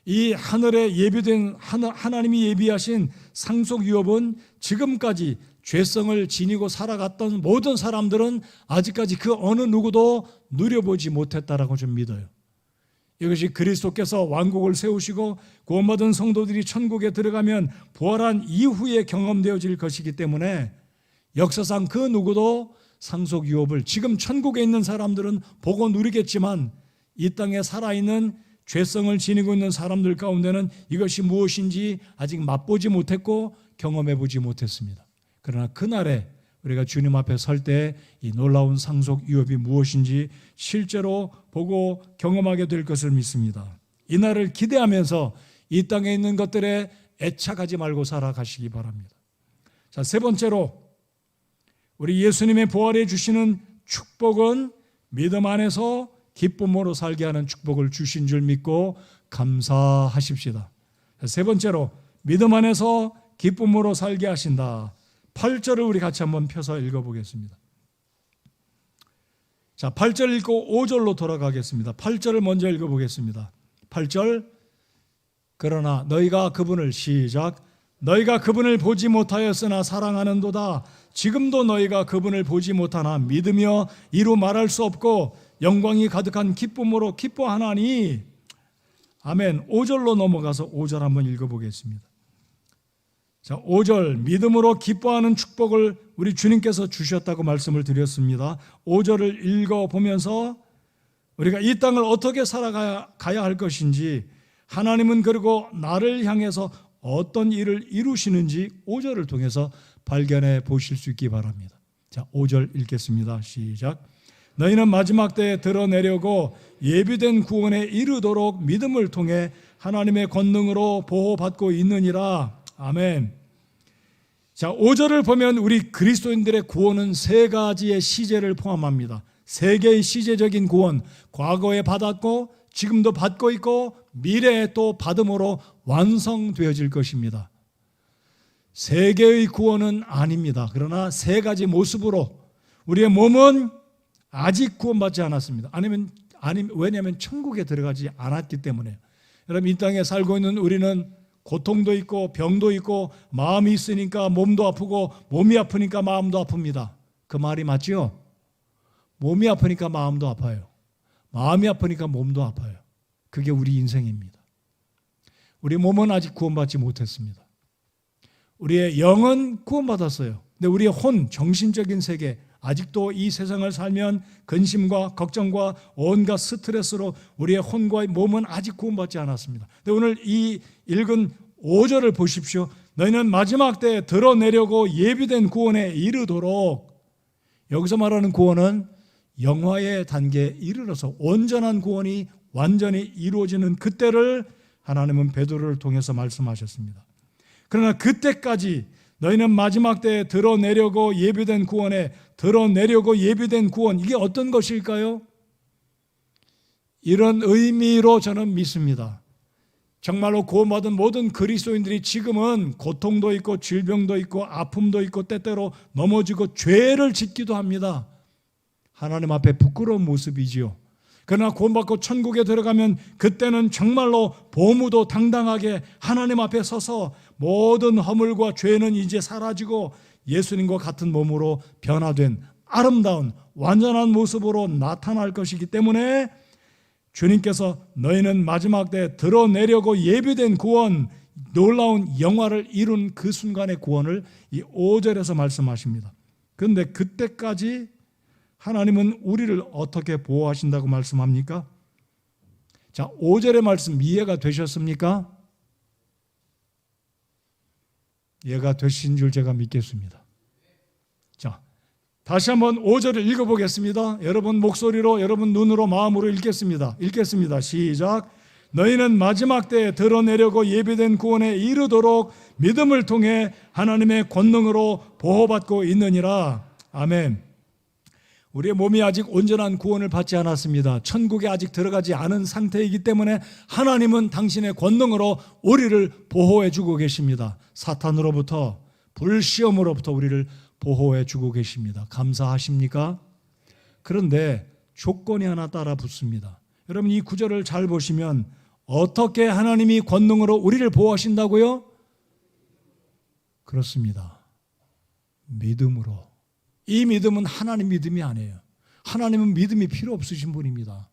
이 하늘에 예비된 하나님이 예비하신 상속 유업은 지금까지 죄성을 지니고 살아갔던 모든 사람들은 아직까지 그 어느 누구도 누려보지 못했다라고 좀 믿어요. 이것이 그리스도께서 왕국을 세우시고 구원받은 성도들이 천국에 들어가면 부활한 이후에 경험되어질 것이기 때문에 역사상 그 누구도 상속 유업을, 지금 천국에 있는 사람들은 보고 누리겠지만 이 땅에 살아있는 죄성을 지니고 있는 사람들 가운데는 이것이 무엇인지 아직 맛보지 못했고 경험해보지 못했습니다. 그러나 그날에 우리가 주님 앞에 설 때 이 놀라운 상속 유업이 무엇인지 실제로 보고 경험하게 될 것을 믿습니다. 이 날을 기대하면서 이 땅에 있는 것들에 애착하지 말고 살아가시기 바랍니다. 자, 세 번째로 우리 예수님의 부활해 주시는 축복은 믿음 안에서 기쁨으로 살게 하는 축복을 주신 줄 믿고 감사하십시다. 세 번째로 믿음 안에서 기쁨으로 살게 하신다. 8절을 우리 같이 한번 펴서 읽어보겠습니다. 자, 8절 읽고 5절로 돌아가겠습니다. 8절을 먼저 읽어보겠습니다. 8절, 그러나 너희가 그분을, 시작, 너희가 그분을 보지 못하였으나 사랑하는도다. 지금도 너희가 그분을 보지 못하나 믿으며 이루 말할 수 없고 영광이 가득한 기쁨으로 기뻐하나니. 아멘. 5절로 넘어가서 5절 한번 읽어보겠습니다. 자, 5절, 믿음으로 기뻐하는 축복을 우리 주님께서 주셨다고 말씀을 드렸습니다. 5절을 읽어보면서 우리가 이 땅을 어떻게 살아가야 할 것인지, 하나님은 그리고 나를 향해서 어떤 일을 이루시는지 5절을 통해서 발견해 보실 수 있기 바랍니다. 자, 5절 읽겠습니다. 시작. 너희는 마지막 때에 드러내려고 예비된 구원에 이르도록 믿음을 통해 하나님의 권능으로 보호받고 있느니라. 아멘. 자, 5절을 보면 우리 그리스도인들의 구원은 세 가지의 시제를 포함합니다. 세 개의 시제적인 구원, 과거에 받았고 지금도 받고 있고 미래에 또 받음으로 완성되어질 것입니다. 세 개의 구원은 아닙니다. 그러나 세 가지 모습으로 우리의 몸은 아직 구원받지 않았습니다. 왜냐하면 천국에 들어가지 않았기 때문에. 여러분, 이 땅에 살고 있는 우리는 고통도 있고 병도 있고 마음이 있으니까 몸도 아프고 몸이 아프니까 마음도 아픕니다. 그 말이 맞죠? 몸이 아프니까 마음도 아파요. 마음이 아프니까 몸도 아파요. 그게 우리 인생입니다. 우리 몸은 아직 구원받지 못했습니다. 우리의 영은 구원받았어요. 근데 우리의 혼, 정신적인 세계, 아직도 이 세상을 살면 근심과 걱정과 온갖 스트레스로 우리의 혼과 몸은 아직 구원받지 않았습니다. 근데 오늘 이 읽은 5절을 보십시오. 너희는 마지막 때에 드러내려고 예비된 구원에 이르도록, 여기서 말하는 구원은 영화의 단계에 이르러서 온전한 구원이 완전히 이루어지는 그때를 하나님은 베드로를 통해서 말씀하셨습니다. 그러나 그때까지 너희는 마지막 때에 드러내려고 예비된 구원에, 드러내려고 예비된 구원, 이게 어떤 것일까요? 이런 의미로 저는 믿습니다. 정말로 구원받은 모든 그리스도인들이 지금은 고통도 있고 질병도 있고 아픔도 있고 때때로 넘어지고 죄를 짓기도 합니다. 하나님 앞에 부끄러운 모습이지요. 그러나 구원받고 천국에 들어가면 그때는 정말로 보무도 당당하게 하나님 앞에 서서 모든 허물과 죄는 이제 사라지고 예수님과 같은 몸으로 변화된 아름다운 완전한 모습으로 나타날 것이기 때문에 주님께서 너희는 마지막 때 드러내려고 예비된 구원, 놀라운 영화를 이룬 그 순간의 구원을 이 5절에서 말씀하십니다. 그런데 그때까지 하나님은 우리를 어떻게 보호하신다고 말씀합니까? 자, 5절의 말씀 이해가 되셨습니까? 이해가 되신 줄 제가 믿겠습니다. 자, 다시 한번 5절을 읽어보겠습니다. 여러분 목소리로, 여러분 눈으로, 마음으로 읽겠습니다. 시작. 너희는 마지막 때에 드러내려고 예비된 구원에 이르도록 믿음을 통해 하나님의 권능으로 보호받고 있느니라. 아멘. 우리의 몸이 아직 온전한 구원을 받지 않았습니다. 천국에 아직 들어가지 않은 상태이기 때문에 하나님은 당신의 권능으로 우리를 보호해 주고 계십니다. 사탄으로부터, 불시험으로부터 우리를 보호해 주고 계십니다. 감사하십니까? 그런데 조건이 하나 따라 붙습니다. 여러분, 이 구절을 잘 보시면 어떻게 하나님이 권능으로 우리를 보호하신다고요? 그렇습니다. 믿음으로. 이 믿음은 하나님 믿음이 아니에요. 하나님은 믿음이 필요 없으신 분입니다.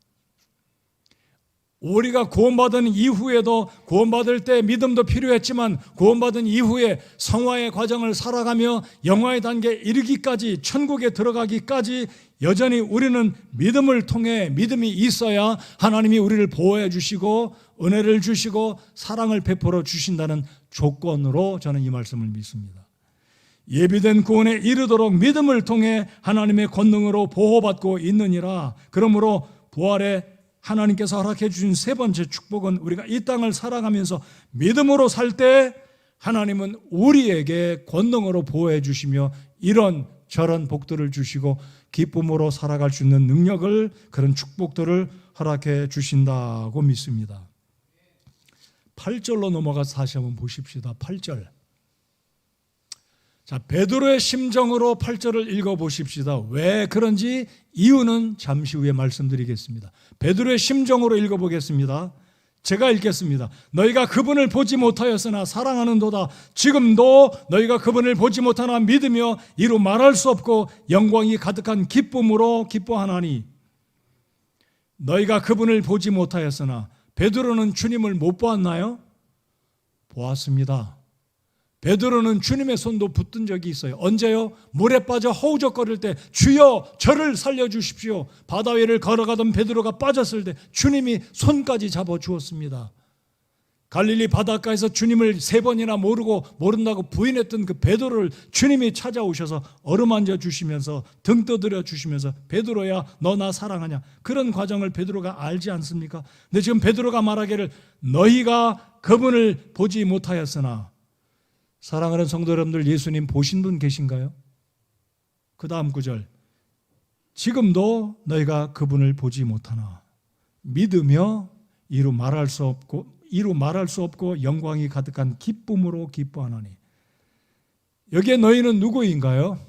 우리가 구원받은 이후에도, 구원받을 때 믿음도 필요했지만 구원받은 이후에 성화의 과정을 살아가며 영화의 단계에 이르기까지, 천국에 들어가기까지 여전히 우리는 믿음을 통해, 믿음이 있어야 하나님이 우리를 보호해 주시고 은혜를 주시고 사랑을 베풀어 주신다는 조건으로 저는 이 말씀을 믿습니다. 예비된 구원에 이르도록 믿음을 통해 하나님의 권능으로 보호받고 있느니라. 그러므로 부활에 하나님께서 허락해 주신 세 번째 축복은 우리가 이 땅을 살아가면서 믿음으로 살 때 하나님은 우리에게 권능으로 보호해 주시며 이런 저런 복들을 주시고 기쁨으로 살아갈 수 있는 능력을, 그런 축복들을 허락해 주신다고 믿습니다. 8절로 넘어가서 다시 한번 보십시다. 8절. 자, 베드로의 심정으로 8절을 읽어보십시다. 왜 그런지 이유는 잠시 후에 말씀드리겠습니다. 베드로의 심정으로 읽어보겠습니다. 제가 읽겠습니다. 너희가 그분을 보지 못하였으나 사랑하는도다. 지금도 너희가 그분을 보지 못하나 믿으며 이루 말할 수 없고 영광이 가득한 기쁨으로 기뻐하나니. 너희가 그분을 보지 못하였으나, 베드로는 주님을 못 보았나요? 보았습니다. 베드로는 주님의 손도 붙든 적이 있어요. 언제요? 물에 빠져 허우적거릴 때 주여 저를 살려주십시오. 바다 위를 걸어가던 베드로가 빠졌을 때 주님이 손까지 잡아주었습니다. 갈릴리 바닷가에서 주님을 3번이나 모른다고 부인했던 그 베드로를 주님이 찾아오셔서 어루만져 주시면서 등 떠들여 주시면서 베드로야 너 나 사랑하냐, 그런 과정을 베드로가 알지 않습니까? 근데 지금 베드로가 말하기를 너희가 그분을 보지 못하였으나 사랑하는 성도 여러분들, 예수님 보신 분 계신가요? 그 다음 구절, 지금도 너희가 그분을 보지 못하나 믿으며 이루 말할 수 없고 영광이 가득한 기쁨으로 기뻐하나니. 여기에 너희는 누구인가요?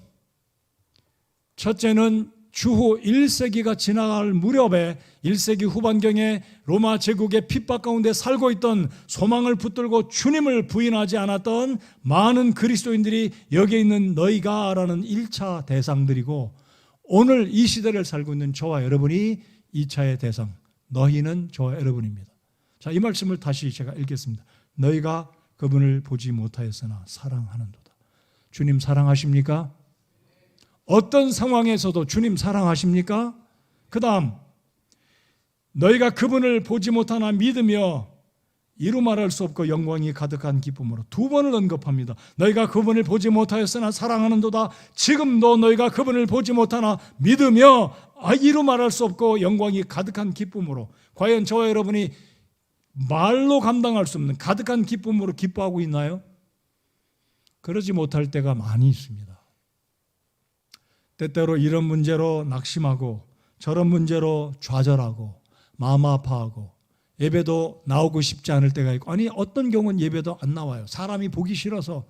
첫째는 주후 1세기가 지나갈 무렵에 1세기 후반경에 로마 제국의 핍박 가운데 살고 있던, 소망을 붙들고 주님을 부인하지 않았던 많은 그리스도인들이 여기에 있는 너희가 라는 1차 대상들이고, 오늘 이 시대를 살고 있는 저와 여러분이 2차의 대상, 너희는 저와 여러분입니다. 자, 이 말씀을 다시 제가 읽겠습니다. 너희가 그분을 보지 못하였으나 사랑하는도다. 주님 사랑하십니까? 어떤 상황에서도 주님 사랑하십니까? 그 다음, 너희가 그분을 보지 못하나 믿으며 이루 말할 수 없고 영광이 가득한 기쁨으로. 두 번을 언급합니다. 너희가 그분을 보지 못하였으나 사랑하는도다. 지금도 너희가 그분을 보지 못하나 믿으며 이루 말할 수 없고 영광이 가득한 기쁨으로. 과연 저와 여러분이 말로 감당할 수 없는 가득한 기쁨으로 기뻐하고 있나요? 그러지 못할 때가 많이 있습니다. 때때로 이런 문제로 낙심하고 저런 문제로 좌절하고 마음 아파하고 예배도 나오고 싶지 않을 때가 있고, 아니 어떤 경우는 예배도 안 나와요. 사람이 보기 싫어서,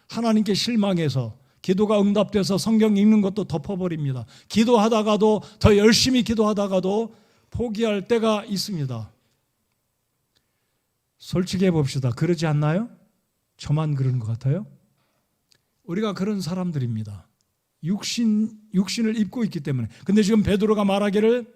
하나님께 실망해서, 기도가 응답돼서 성경 읽는 것도 덮어버립니다. 기도하다가도, 더 열심히 기도하다가도 포기할 때가 있습니다. 솔직히 해봅시다. 그러지 않나요? 저만 그런 것 같아요? 우리가 그런 사람들입니다. 육신을 입고 있기 때문에. 근데 지금 베드로가 말하기를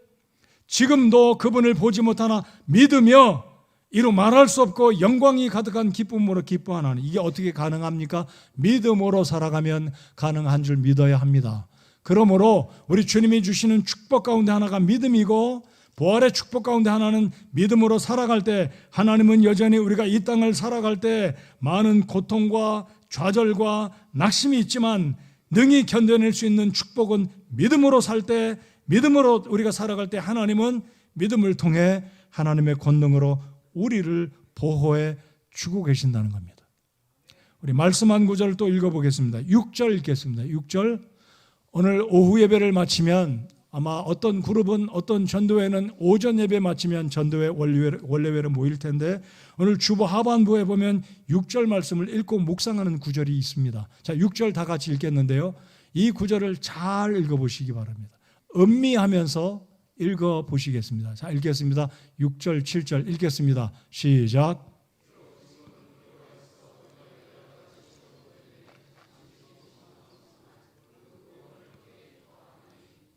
지금도 그분을 보지 못하나 믿으며 이루 말할 수 없고 영광이 가득한 기쁨으로 기뻐하나니. 이게 어떻게 가능합니까? 믿음으로 살아가면 가능한 줄 믿어야 합니다. 그러므로 우리 주님이 주시는 축복 가운데 하나가 믿음이고, 부활의 축복 가운데 하나는 믿음으로 살아갈 때, 하나님은 여전히 우리가 이 땅을 살아갈 때 많은 고통과 좌절과 낙심이 있지만 능히 견뎌낼 수 있는 축복은 믿음으로 살 때, 믿음으로 우리가 살아갈 때 하나님은 믿음을 통해 하나님의 권능으로 우리를 보호해 주고 계신다는 겁니다. 우리 말씀 한 구절 또 읽어보겠습니다. 6절 읽겠습니다. 6절. 오늘 오후 예배를 마치면, 아마 어떤 그룹은, 어떤 전도회는 오전 예배 마치면 전도회 원래회로 모일 텐데, 오늘 주보 하반부에 보면 6절 말씀을 읽고 묵상하는 구절이 있습니다. 자, 6절 다 같이 읽겠는데요. 이 구절을 잘 읽어보시기 바랍니다. 음미하면서 읽어보시겠습니다. 자, 읽겠습니다. 6절, 7절 읽겠습니다. 시작.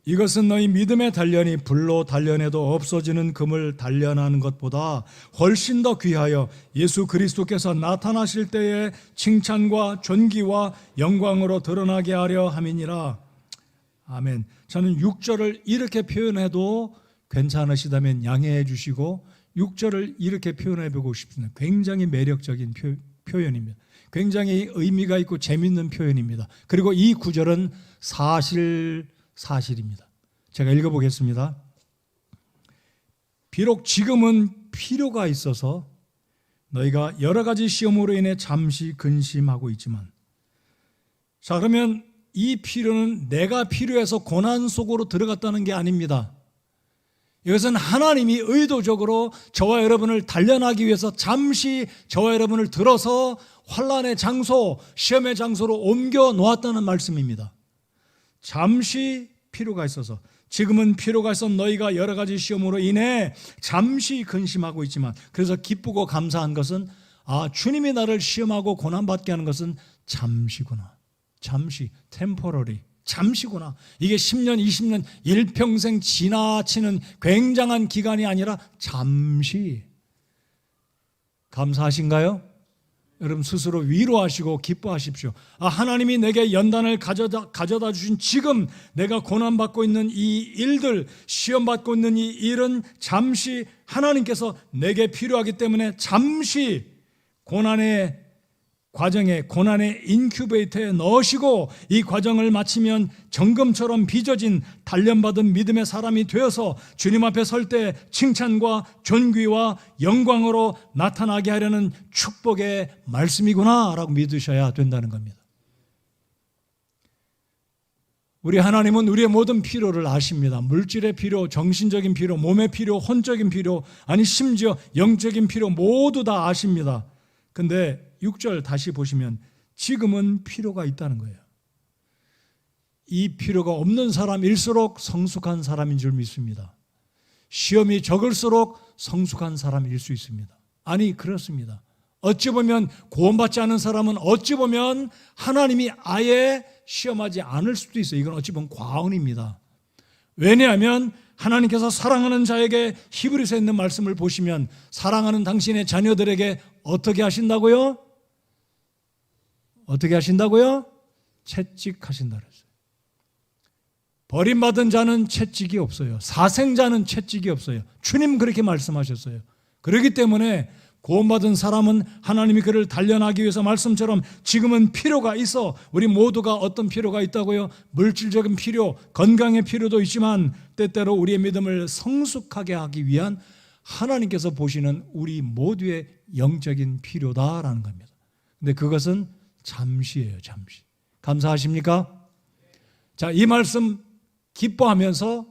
이것은 너희 믿음의 단련이 불로 단련해도 없어지는 금을 단련하는 것보다 훨씬 더 귀하여 예수 그리스도께서 나타나실 때에 칭찬과 존귀와 영광으로 드러나게 하려 함이니라. 아멘. 저는 6절을 이렇게 표현해도 괜찮으시다면 양해해 주시고, 6절을 이렇게 표현해 보고 싶습니다. 굉장히 매력적인 표현입니다. 굉장히 의미가 있고 재밌는 표현입니다. 그리고 이 구절은 사실입니다. 제가 읽어보겠습니다. 비록 지금은 필요가 있어서 너희가 여러 가지 시험으로 인해 잠시 근심하고 있지만, 자, 그러면 이 필요는 내가 필요해서 고난 속으로 들어갔다는 게 아닙니다. 이것은 하나님이 의도적으로 저와 여러분을 단련하기 위해서 잠시 저와 여러분을 들어서 환난의 장소, 시험의 장소로 옮겨 놓았다는 말씀입니다. 잠시 필요가 있어서, 지금은 필요가 있어 너희가 여러 가지 시험으로 인해 잠시 근심하고 있지만, 그래서 기쁘고 감사한 것은, 주님이 나를 시험하고 고난받게 하는 것은 잠시구나. 잠시, temporary, 잠시구나. 이게 10년, 20년, 일평생 지나치는 굉장한 기간이 아니라 잠시. 감사하신가요? 여러분 스스로 위로하시고 기뻐하십시오. 하나님이 내게 연단을 가져다 주신 지금 내가 고난받고 있는 이 일들, 시험받고 있는 이 일은 잠시 하나님께서 내게 필요하기 때문에 잠시 고난의 과정에 고난의 인큐베이터에 넣으시고 이 과정을 마치면 정금처럼 빚어진 단련받은 믿음의 사람이 되어서 주님 앞에 설 때 칭찬과 존귀와 영광으로 나타나게 하려는 축복의 말씀이구나라고 믿으셔야 된다는 겁니다. 우리 하나님은 우리의 모든 필요를 아십니다. 물질의 필요, 정신적인 필요, 몸의 필요, 혼적인 필요, 아니 심지어 영적인 필요 모두 다 아십니다. 근데 6절 다시 보시면 지금은 필요가 있다는 거예요. 이 필요가 없는 사람일수록 성숙한 사람인 줄 믿습니다. 시험이 적을수록 성숙한 사람일 수 있습니다. 아니 그렇습니다. 어찌 보면 구원받지 않은 사람은 어찌 보면 하나님이 아예 시험하지 않을 수도 있어요. 이건 어찌 보면 과언입니다. 왜냐하면 하나님께서 사랑하는 자에게 히브리서에 있는 말씀을 보시면 사랑하는 당신의 자녀들에게 어떻게 하신다고요? 어떻게 하신다고요? 채찍하신다 그랬어요. 버림받은 자는 채찍이 없어요. 사생자는 채찍이 없어요. 주님 그렇게 말씀하셨어요. 그렇기 때문에 구원받은 사람은 하나님이 그를 단련하기 위해서 말씀처럼 지금은 필요가 있어. 우리 모두가 어떤 필요가 있다고요? 물질적인 필요, 건강의 필요도 있지만 때때로 우리의 믿음을 성숙하게 하기 위한 하나님께서 보시는 우리 모두의 영적인 필요다라는 겁니다. 근데 그것은 잠시예요. 잠시. 감사하십니까? 자, 이 말씀 기뻐하면서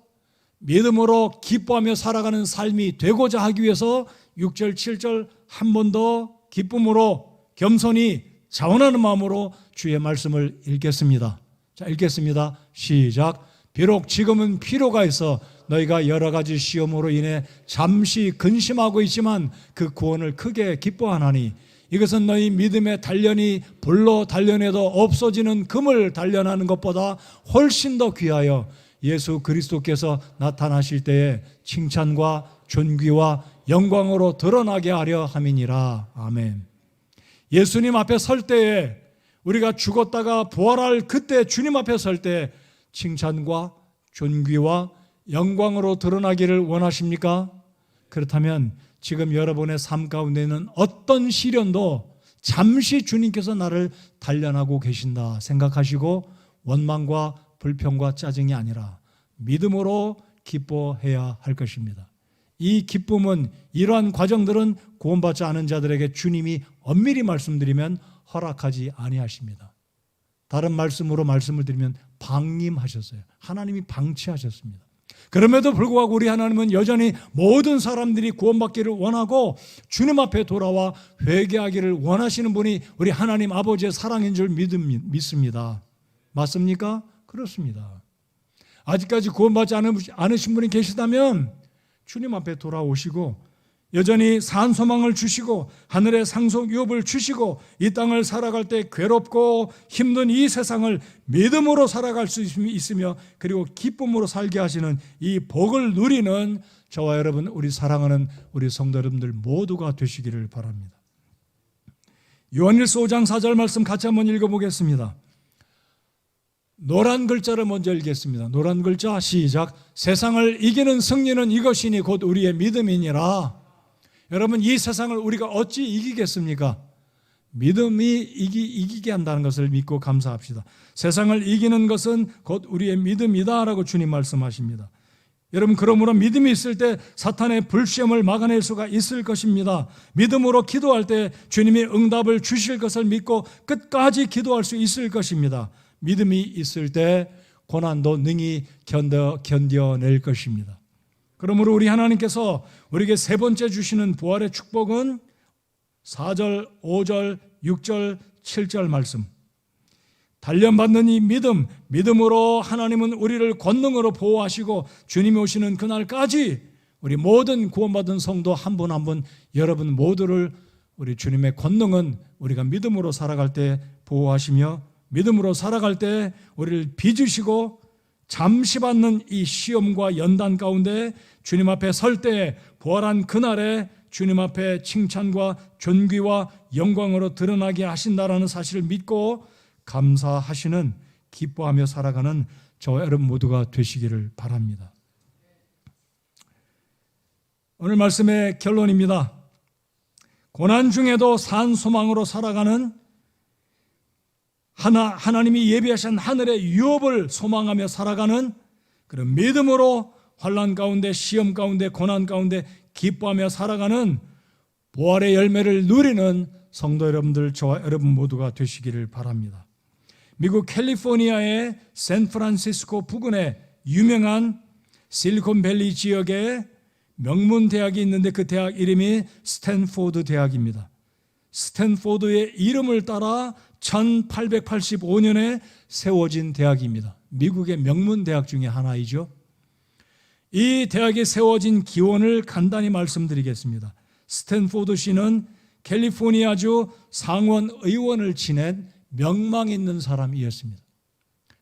믿음으로 기뻐하며 살아가는 삶이 되고자 하기 위해서 6절, 7절 한 번 더 기쁨으로 겸손히 자원하는 마음으로 주의 말씀을 읽겠습니다. 자, 읽겠습니다. 시작. 비록 지금은 필요가 있어 너희가 여러 가지 시험으로 인해 잠시 근심하고 있지만 그 구원을 크게 기뻐하나니 이것은 너희 믿음의 단련이 불로 단련해도 없어지는 금을 단련하는 것보다 훨씬 더 귀하여 예수 그리스도께서 나타나실 때에 칭찬과 존귀와 영광으로 드러나게 하려 함이니라. 아멘. 예수님 앞에 설 때에 우리가 죽었다가 부활할 그때 주님 앞에 설 때 칭찬과 존귀와 영광으로 드러나기를 원하십니까? 그렇다면 지금 여러분의 삶 가운데는 어떤 시련도 잠시 주님께서 나를 단련하고 계신다 생각하시고 원망과 불평과 짜증이 아니라 믿음으로 기뻐해야 할 것입니다. 이 기쁨은 이러한 과정들은 구원받지 않은 자들에게 주님이 엄밀히 말씀드리면 허락하지 아니하십니다. 다른 말씀으로 말씀을 드리면 방임하셨어요. 하나님이 방치하셨습니다. 그럼에도 불구하고 우리 하나님은 여전히 모든 사람들이 구원받기를 원하고 주님 앞에 돌아와 회개하기를 원하시는 분이 우리 하나님 아버지의 사랑인 줄 믿습니다. 맞습니까? 그렇습니다. 아직까지 구원받지 않으신 분이 계시다면 주님 앞에 돌아오시고 여전히 산 소망을 주시고 하늘의 상속 유업을 주시고 이 땅을 살아갈 때 괴롭고 힘든 이 세상을 믿음으로 살아갈 수 있으며 그리고 기쁨으로 살게 하시는 이 복을 누리는 저와 여러분 우리 사랑하는 우리 성도 여러분들 모두가 되시기를 바랍니다. 요한일서 5장 4절 말씀 같이 한번 읽어보겠습니다. 노란 글자를 먼저 읽겠습니다. 노란 글자 시작. 세상을 이기는 승리는 이것이니 곧 우리의 믿음이니라. 여러분 이 세상을 우리가 어찌 이기겠습니까? 믿음이 이기게 한다는 것을 믿고 감사합시다. 세상을 이기는 것은 곧 우리의 믿음이다 라고 주님 말씀하십니다. 여러분 그러므로 믿음이 있을 때 사탄의 불시험을 막아낼 수가 있을 것입니다. 믿음으로 기도할 때 주님이 응답을 주실 것을 믿고 끝까지 기도할 수 있을 것입니다. 믿음이 있을 때 고난도 능히 견뎌낼 것입니다. 그러므로 우리 하나님께서 우리에게 세 번째 주시는 부활의 축복은 4절, 5절, 6절, 7절 말씀. 단련받는 이 믿음으로 하나님은 우리를 권능으로 보호하시고 주님이 오시는 그날까지 우리 모든 구원받은 성도 한 분 한 분 여러분 모두를 우리 주님의 권능은 우리가 믿음으로 살아갈 때 보호하시며 믿음으로 살아갈 때 우리를 빚으시고 잠시 받는 이 시험과 연단 가운데 주님 앞에 설 때 부활한 그날에 주님 앞에 칭찬과 존귀와 영광으로 드러나게 하신다라는 사실을 믿고 감사하시는 기뻐하며 살아가는 저와 여러분 모두가 되시기를 바랍니다. 오늘 말씀의 결론입니다. 고난 중에도 산 소망으로 살아가는 하나님이 예비하신 하늘의 유업을 소망하며 살아가는 그런 믿음으로 환난 가운데, 시험 가운데, 고난 가운데 기뻐하며 살아가는 부활의 열매를 누리는 성도 여러분들, 저와 여러분 모두가 되시기를 바랍니다. 미국 캘리포니아의 샌프란시스코 부근에 유명한 실리콘밸리 지역에 명문 대학이 있는데 그 대학 이름이 스탠포드 대학입니다. 스탠포드의 이름을 따라 1885년에 세워진 대학입니다. 미국의 명문 대학 중에 하나이죠. 이 대학이 세워진 기원을 간단히 말씀드리겠습니다. 스탠포드시는 캘리포니아주 상원 의원을 지낸 명망 있는 사람이었습니다.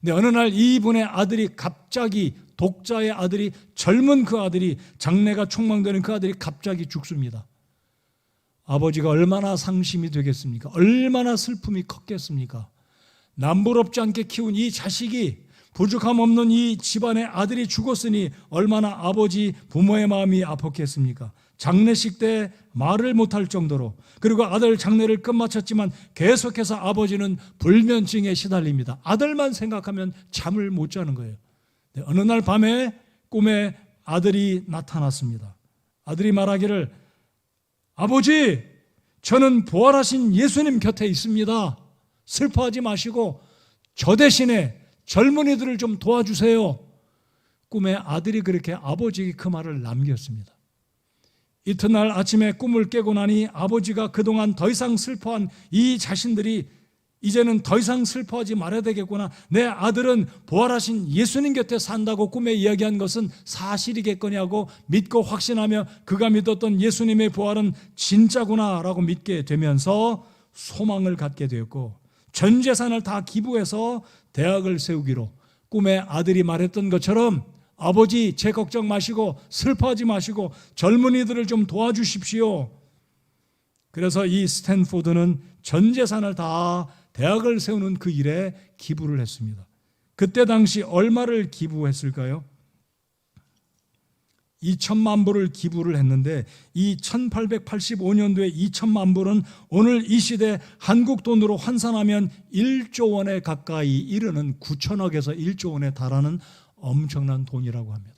근데 어느 날 이분의 아들이 갑자기, 독자의 아들이, 젊은 그 아들이, 장래가 촉망되는 그 아들이 갑자기 죽습니다. 아버지가 얼마나 상심이 되겠습니까? 얼마나 슬픔이 컸겠습니까? 남부럽지 않게 키운 이 자식이, 부족함 없는 이 집안의 아들이 죽었으니 얼마나 아버지, 부모의 마음이 아팠겠습니까? 장례식 때 말을 못할 정도로, 그리고 아들 장례를 끝마쳤지만 계속해서 아버지는 불면증에 시달립니다. 아들만 생각하면 잠을 못 자는 거예요. 어느 날 밤에 꿈에 아들이 나타났습니다. 아들이 말하기를, 아버지, 저는 부활하신 예수님 곁에 있습니다. 슬퍼하지 마시고 저 대신에 젊은이들을 좀 도와주세요. 꿈에 아들이 그렇게 아버지에게 그 말을 남겼습니다. 이튿날 아침에 꿈을 깨고 나니 아버지가 그동안 더 이상 슬퍼한 이 자신들이 이제는 더 이상 슬퍼하지 말아야 되겠구나. 내 아들은 부활하신 예수님 곁에 산다고 꿈에 이야기한 것은 사실이겠거니 하고 믿고 확신하며 그가 믿었던 예수님의 부활은 진짜구나 라고 믿게 되면서 소망을 갖게 되었고, 전 재산을 다 기부해서 대학을 세우기로, 꿈에 아들이 말했던 것처럼 아버지, 제 걱정 마시고 슬퍼하지 마시고 젊은이들을 좀 도와주십시오. 그래서 이 스탠포드는 전 재산을 다 대학을 세우는 그 일에 기부를 했습니다. 그때 당시 얼마를 기부했을까요? 2천만 불을 기부를 했는데, 이 1885년도에 2천만 불은 오늘 이 시대 한국 돈으로 환산하면 1조 원에 가까이 이르는 9천억에서 1조 원에 달하는 엄청난 돈이라고 합니다.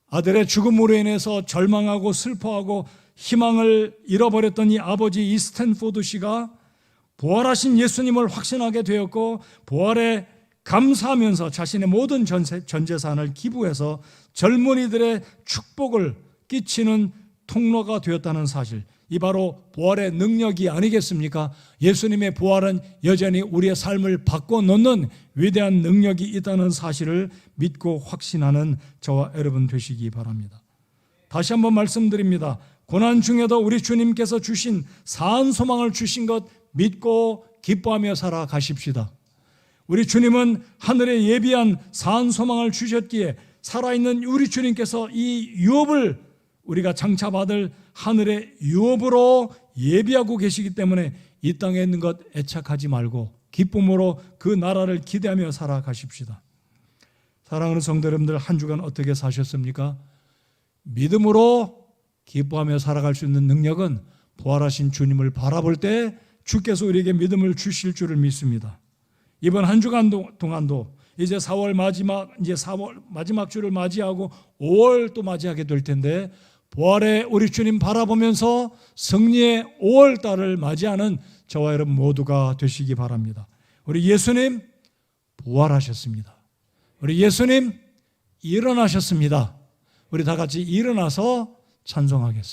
아들의 죽음으로 인해서 절망하고 슬퍼하고 희망을 잃어버렸던 이 아버지 이 스탠포드 씨가 부활하신 예수님을 확신하게 되었고, 부활에 감사하면서 자신의 모든 전 재산을 기부해서 젊은이들의 축복을 끼치는 통로가 되었다는 사실, 이 바로 부활의 능력이 아니겠습니까? 예수님의 부활은 여전히 우리의 삶을 바꿔놓는 위대한 능력이 있다는 사실을 믿고 확신하는 저와 여러분 되시기 바랍니다. 다시 한번 말씀드립니다. 고난 중에도 우리 주님께서 주신 사한 소망을 주신 것 믿고 기뻐하며 살아가십시다. 우리 주님은 하늘에 예비한 사한 소망을 주셨기에 살아있는 우리 주님께서 이 유업을 우리가 장차받을 하늘의 유업으로 예비하고 계시기 때문에 이 땅에 있는 것 애착하지 말고 기쁨으로 그 나라를 기대하며 살아가십시다. 사랑하는 성도 여러분들, 한 주간 어떻게 사셨습니까? 믿음으로 기뻐하며 살아갈 수 있는 능력은 부활하신 주님을 바라볼 때 주께서 우리에게 믿음을 주실 줄을 믿습니다. 이번 한 주간 동안도 이제 4월 마지막 주를 맞이하고 5월 또 맞이하게 될 텐데, 부활의 우리 주님 바라보면서 승리의 5월 달을 맞이하는 저와 여러분 모두가 되시기 바랍니다. 우리 예수님 부활하셨습니다. 우리 예수님 일어나셨습니다. 우리 다 같이 일어나서 찬송하겠습니다.